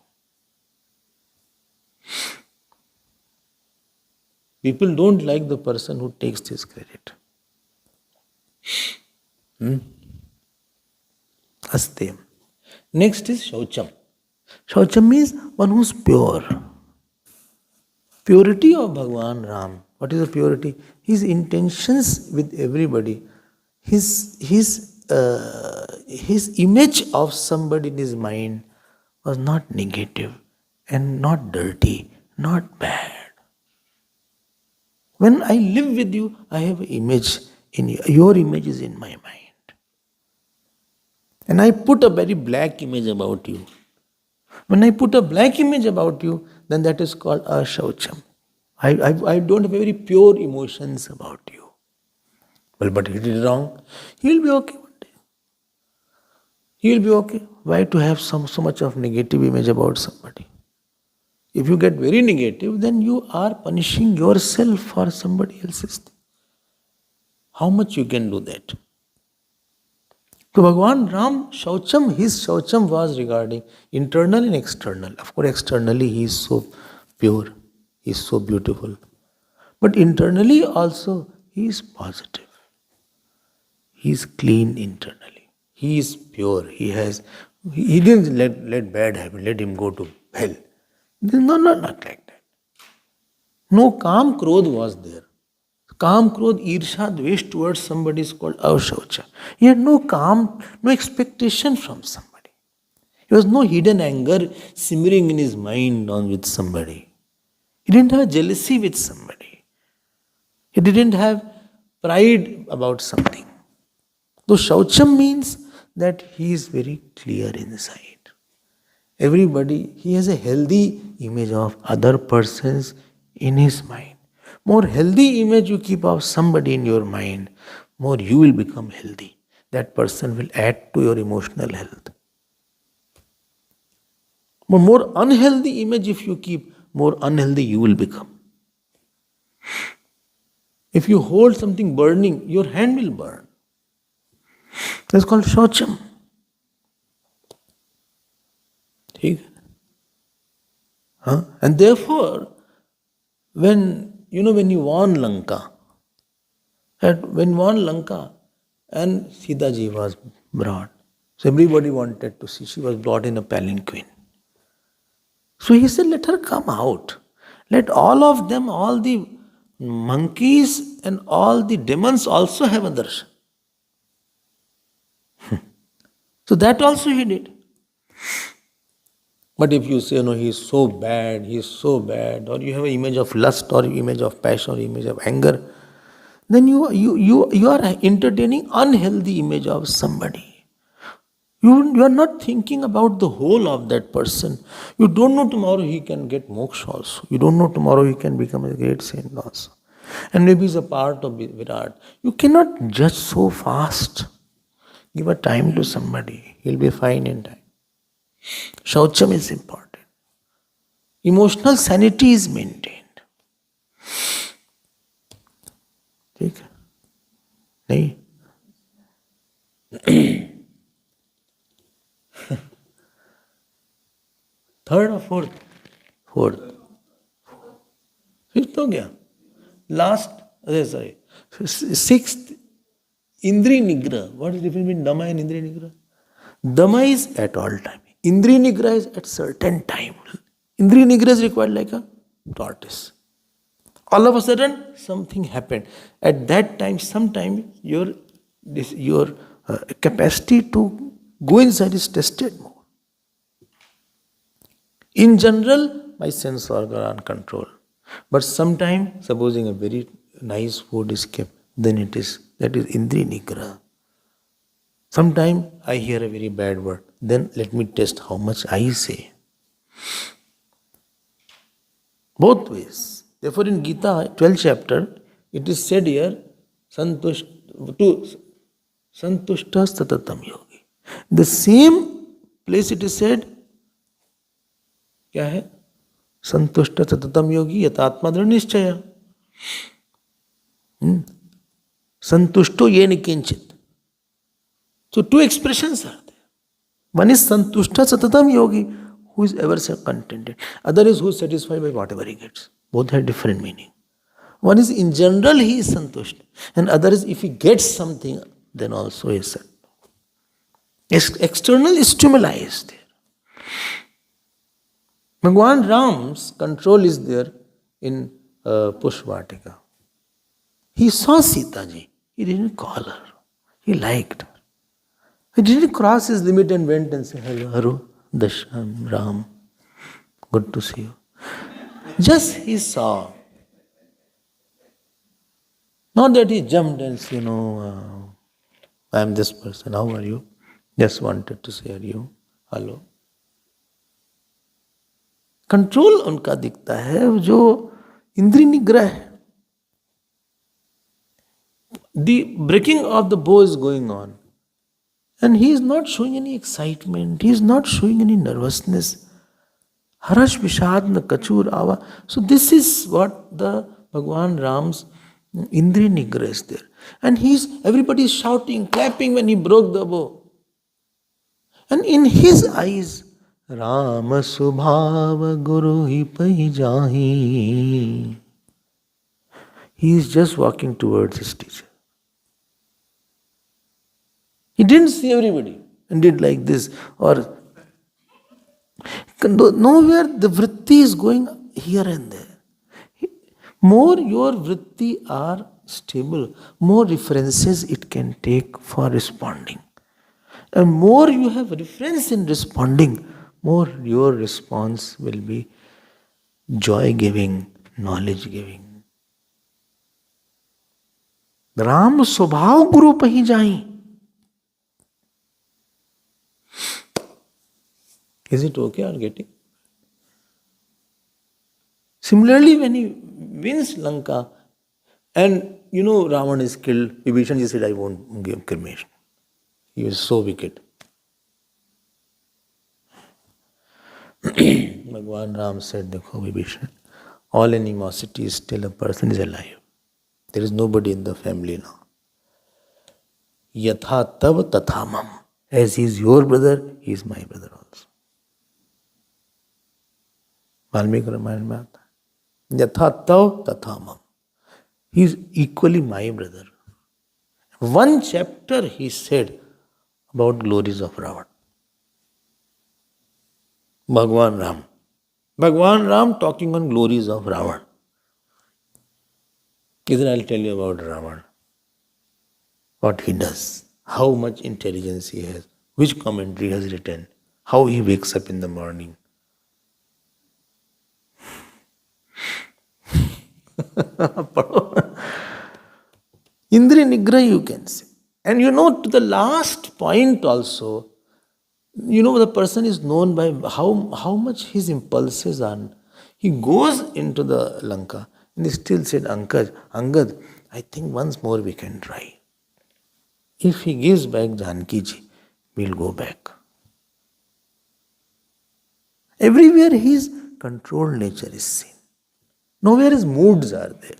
People don't like the person who takes this credit. Asteyam. Next is Shaucham. Shaucham means one who is pure. Purity of Bhagwan Ram. What is the purity? His intentions with everybody. His image of somebody in his mind was not negative and not dirty, not bad. When I live with you, I have an image in you. Your image is in my mind. And I put a very black image about you. When I put a black image about you, then that is called ashaucham. I don't have very pure emotions about you. Well, but he did wrong. He will be okay one day. He will be okay. Why to have so much of negative image about somebody? If you get very negative, then you are punishing yourself for somebody else's thing. How much you can do that? So Bhagwan Ram, his Shaucham was regarding internal and external. Of course, externally he is so pure, he is so beautiful. But internally also, he is positive. He is clean internally. He is pure. He didn't let bad happen, let him go to hell. No, not like that. No Kam Krodh was there. Kam, Krodh, Irsha, Dvesh towards somebody is called Avshaucha. He had no calm, no expectation from somebody. There was no hidden anger simmering in his mind on with somebody. He didn't have jealousy with somebody. He didn't have pride about something. So Shaucham means that he is very clear inside. Everybody, he has a healthy image of other persons in his mind. More healthy image you keep of somebody in your mind, more you will become healthy. That person will add to your emotional health. More unhealthy image if you keep, more unhealthy you will become. If you hold something burning, your hand will burn. That's called Shaucham. And therefore, when you won Lanka, and Sita ji was brought, so everybody wanted to see. She was brought in a palanquin. So he said, let her come out. Let all of them, all the monkeys and all the demons also have a darshan. So that also he did. But if you say, no, he is so bad, or you have an image of lust, or image of passion, or image of anger, then you are entertaining unhealthy image of somebody. You are not thinking about the whole of that person. You don't know tomorrow he can get moksha also. You don't know tomorrow he can become a great saint also. And maybe he's a part of Virat. You cannot judge so fast. Give a time to somebody. He'll be fine in time. Shaucham is important. Emotional sanity is maintained. ठीक है? नहीं? Third or fourth? Fourth. Fifth हो गया? Last, sorry. Sixth, Indri Nigra. What is the difference between Dama and Indri Nigra? Dama is at all time. Indri Nigra is at certain time. Indri Nigra is required like a tortoise. All of a sudden, something happened. At that time, sometime your capacity to go inside is tested more. In general, my sense organ are uncontrolled. But sometime, supposing a very nice food is kept, then that is Indri Nigra. Sometime I hear a very bad word, then let me test how much I say. Both ways. Therefore in Gita, 12th chapter, it is said here, Santushta Statatam Yogi. The same place it is said, क्या है? संतुष्ट सततम योगी यथात्मा दृढ़ निश्चय. Santushto yena kinchit. So two expressions are there. One is santushta satatam yogi, who is ever contented. Other is who is satisfied by whatever he gets. Both have different meaning. One is in general he is santushta, and other is if he gets something, then also he is santushta. External stimuli is there. Bhagwan Ram's control is there in Pushvatika. He saw Sita ji. He didn't call her. He liked her. He didn't cross his limit and went and said, hello, Haru, Dasham, Ram, good to see you. Just he saw. Not that he jumped and said, I am this person, how are you? Just wanted to say, are you? Hello. Control उनका दिखता है जो इंद्रिय निग्रह है. The breaking of the bow is going on, and he is not showing any excitement, he is not showing any nervousness. Harash Vishad na Kachur Ava. So this is what the Bhagwan Ram's Indriya Nigra is there. And everybody is shouting, clapping when he broke the bow. And in his eyes, Ram Subhava Guru hi pai jahi. He is just walking towards his teacher. He didn't see everybody and did like this. Or nowhere the vritti is going here and there. More your vritti are stable, more references it can take for responding. And more you have reference in responding, more your response will be joy giving, knowledge giving. Ram स्वभाव गुरु पही जाई. Is it okay or getting? Similarly, when he wins Lanka, and Ravan is killed, Vibhishan said, I won't give cremation. He was so wicked. Bhagwan Ram said, Dekho Vibhishan, all animosity is still a person is alive. There is nobody in the family now. Yatha tav tatha mam. As he is your brother, he is my brother also. Valmiki Ramayana mein aata hai. Yatha tav tatha mam. He is equally my brother. One chapter he said about glories of Ravan. Bhagwan Ram. Bhagwan Ram talking on glories of Ravan. Then I'll tell you about Ravan. What he does. How much intelligence he has. Which commentary has written. How he wakes up in the morning. Indriya Nigraha you can say. And to the last point also, the person is known by how much his impulses are. He goes into the Lanka and he still said, Angad, I think once more we can try. If he gives back Janki ji, we'll go back. Everywhere his controlled nature is seen. Nowhere his moods are there.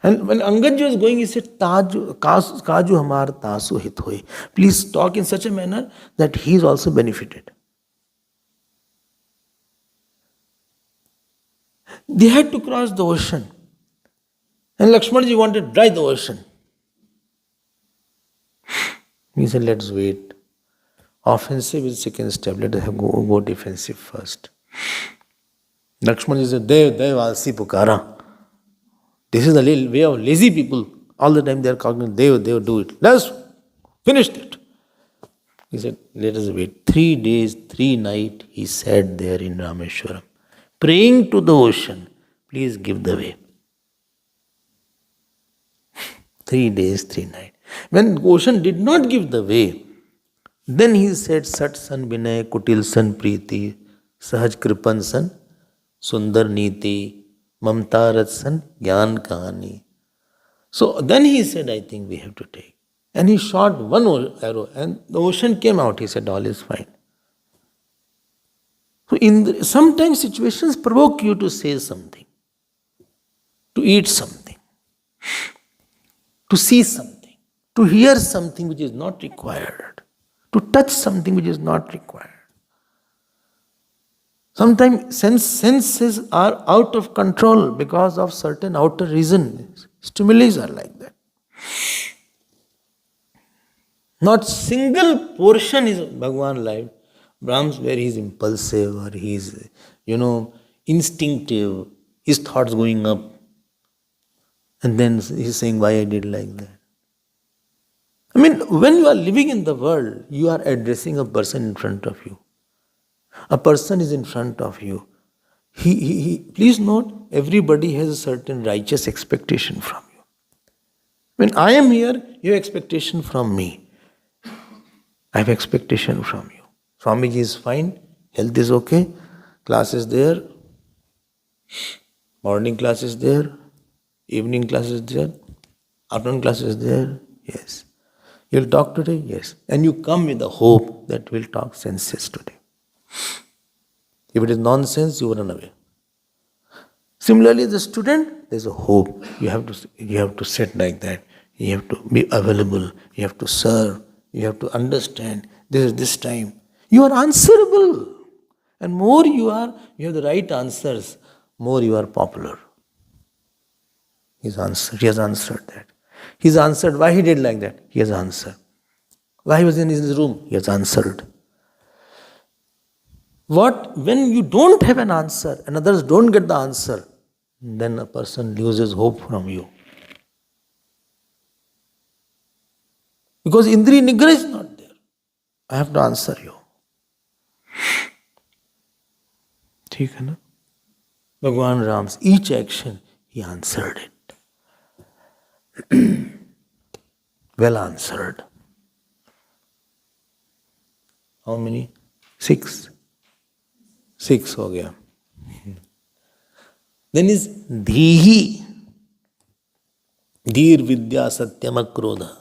And when Angad ji was going, he said, Kaju hamar tasu hit hoy. Please talk in such a manner that he is also benefited. They had to cross the ocean. And Lakshman ji wanted to dry the ocean. He said, let's wait. Offensive is second step. Let us go defensive first. Lakshman ji said, Dev, alsi pukara. This is the way of lazy people. All the time they are calling, Dev, do it. Let's finish it. He said, let us wait. 3 days, 3 nights he sat there in Rameshwaram, praying to the ocean, please give the way. 3 days, 3 nights. When the ocean did not give the way, then he said, Sat san Vinay, Kutil san Preeti, Sahaj Kripan san, Sundar Niti, Mamtarat san, Gyan Kahani. So then he said, I think we have to take. And he shot one arrow and the ocean came out. He said, all is fine. So sometimes situations provoke you to say something, to eat something, to see something, to hear something which is not required, to touch something which is not required. Sometimes senses are out of control because of certain outer reasons. Stimuli are like that. Not single portion is Bhagwan life. Brahms where he is impulsive or he is, instinctive, his thoughts going up. And then he's saying, why I did like that. I mean, when you are living in the world, you are addressing a person in front of you. A person is in front of you. Please note, everybody has a certain righteous expectation from you. When I am here, you have expectation from me. I have expectation from you. Swamiji is fine, health is okay, class is there, morning class is there, evening class is there, afternoon class is there, yes. You'll talk today, yes. And you come with the hope that we'll talk senses today. If it is nonsense, you run away. Similarly, as a student, there's a hope. You have to sit like that. You have to be available. You have to serve. You have to understand. This is this time. You are answerable. And more you have the right answers, more you are popular. He has answered that. He's answered why he did like that. He has answered. Why he was in his room. He has answered. When you don't have an answer and others don't get the answer, then a person loses hope from you. Because Indri Nigra is not there. I have to answer you. ठीक है ना? Bhagwan Ram's each action, he answered it. Well answered. How many? 6. 6 हो गया. Then is Dhihi. Dhir Vidya Satyam Akrodha.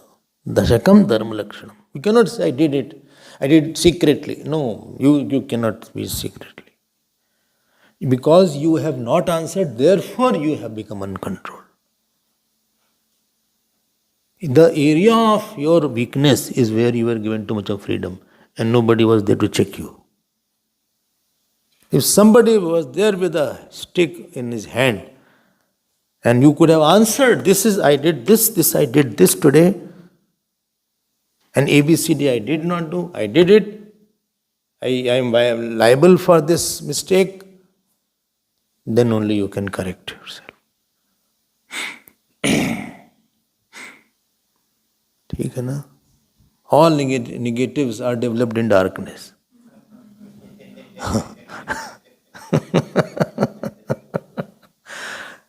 Dashakam Dharma Lakshanam. You cannot say I did it. I did it secretly. No, you cannot be secretly. Because you have not answered, therefore you have become uncontrolled. The area of your weakness is where you were given too much of freedom and nobody was there to check you. If somebody was there with a stick in his hand and you could have answered, I did this, I did this today, and ABCD I did not do, I did it, I am liable for this mistake, then only you can correct yourself. ठीक है ना? All negatives are developed in darkness.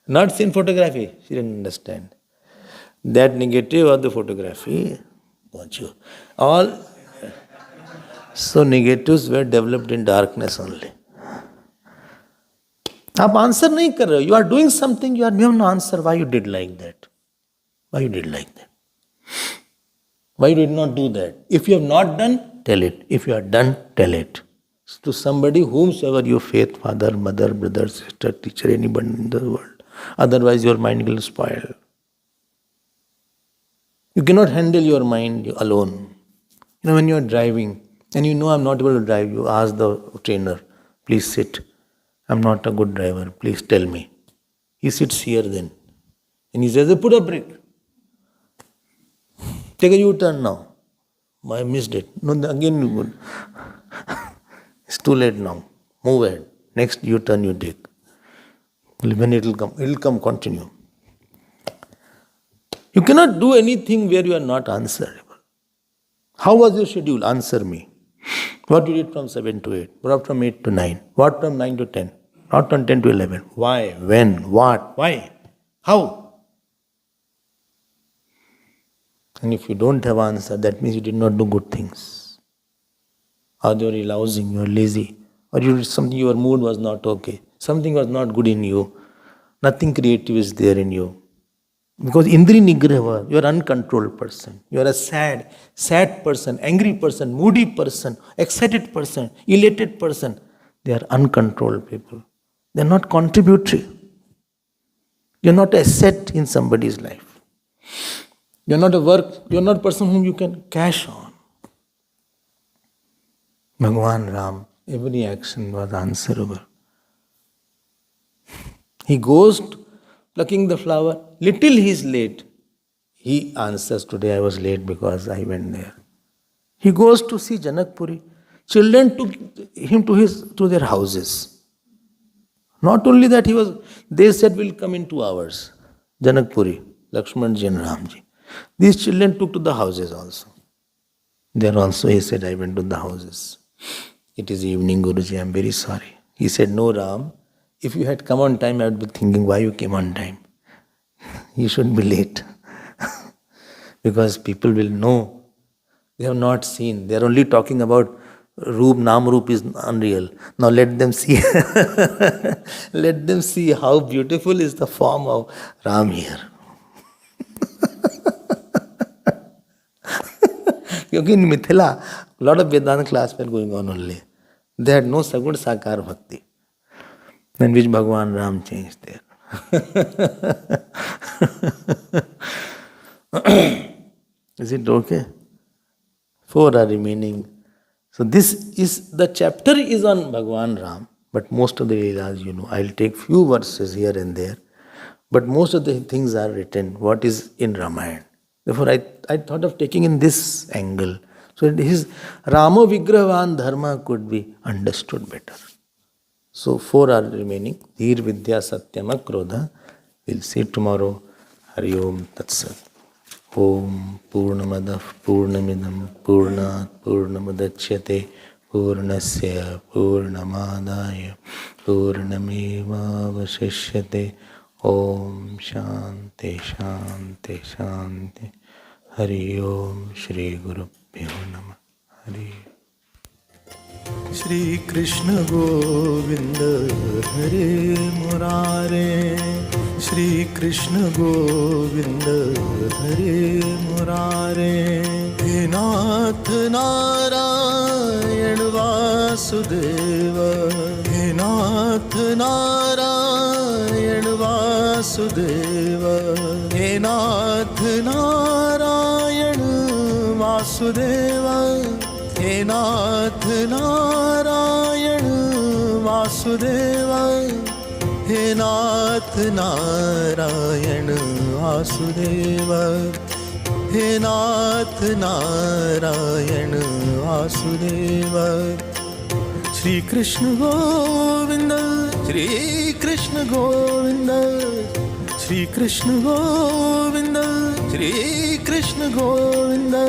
Not seen photography, she didn't understand. That negative of the photography, so negatives were developed in darkness only. आप answer नहीं कर रहे हो. You are doing something, you have no answer. Why you did like that? Why you did like that? Why you did not do that? If you have not done, tell it. If you are done, tell it. To somebody whomsoever your faith, father, mother, brother, sister, teacher, anybody in the world. Otherwise your mind will spoil. You cannot handle your mind alone. When you are driving and you know I'm not able to drive, you ask the trainer, please sit. I'm not a good driver, please tell me. He sits here then. And he says, put a brake. Take a U-turn now. I missed it. No, again you would. It's too late now. Move ahead. Next U-turn you take. When it will come, continue. You cannot do anything where you are not answerable. How was your schedule? Answer me. What you did from 7 to 8? What from 8 to 9? What from 9 to 10? Not from 10 to 11. Why? When? What? Why? How? And if you don't have answer, that means you did not do good things. Or you are lousing, you are lazy. Or you did something, your mood was not okay. Something was not good in you. Nothing creative is there in you. Because Indri Nigrava, you are an uncontrolled person. You are a sad person, angry person, moody person, excited person, elated person. They are uncontrolled people. They are not contributory. You are not an asset in somebody's life. You are not a person whom you can cash on. Bhagwan Ram, every action was answerable. He goes plucking the flower. Little he is late. He answers, today I was late because I went there. He goes to see Janakpuri. Children took him to their houses. Not only that, they said we'll come in 2 hours. Janakpuri, Lakshmanji and Ramji. These children took to the houses also. There also he said, I went to the houses. It is evening, Guruji, I am very sorry. He said, no Ram, if you had come on time, I would be thinking why you came on time. You shouldn't be late. Because people will know. They have not seen. They are only talking about Roop, Nam Roop is unreal. Now let them see. Let them see how beautiful is the form of Ram here. Because in Mithila, a lot of Vedanta class were going on only. They had no Sagun Sakar Bhakti. Then which Bhagwan Ram changed there. Is it okay? 4 are remaining. So the chapter is on Bhagwan Ram, but most of the Leelas, I'll take few verses here and there. But most of the things are written, what is in Ramayana. Therefore, I thought of taking in this angle. So his Rama Vigrahavan Dharma could be understood better. So 4 are remaining. Dhir Vidya Satyama Krodha. We'll see tomorrow. Hari Om Tat Sat. Om Purnamadav Purnamidam Purnat Purnamadachyate Purnasya Purnamadaya Purnameva Vasishyate. Om Shanti Shanti Shanti. Hari Om Shri Guru Pyo Namah. Hari. Shri Krishna Govinda Hare Murare. Shri Krishna Govinda Hare Murare. He Nath Narayan Vasudeva. He Nath Narayan Vasudeva. He Nath Narayan Vasudeva. He Nath Narayan Vasudeva. He Nath Narayan Vasudeva. He Nath Narayan Vasudeva. Shri Krishna Govinda, Shri Krishna Govinda, Shri Krishna Govinda, Shri Krishna Govinda.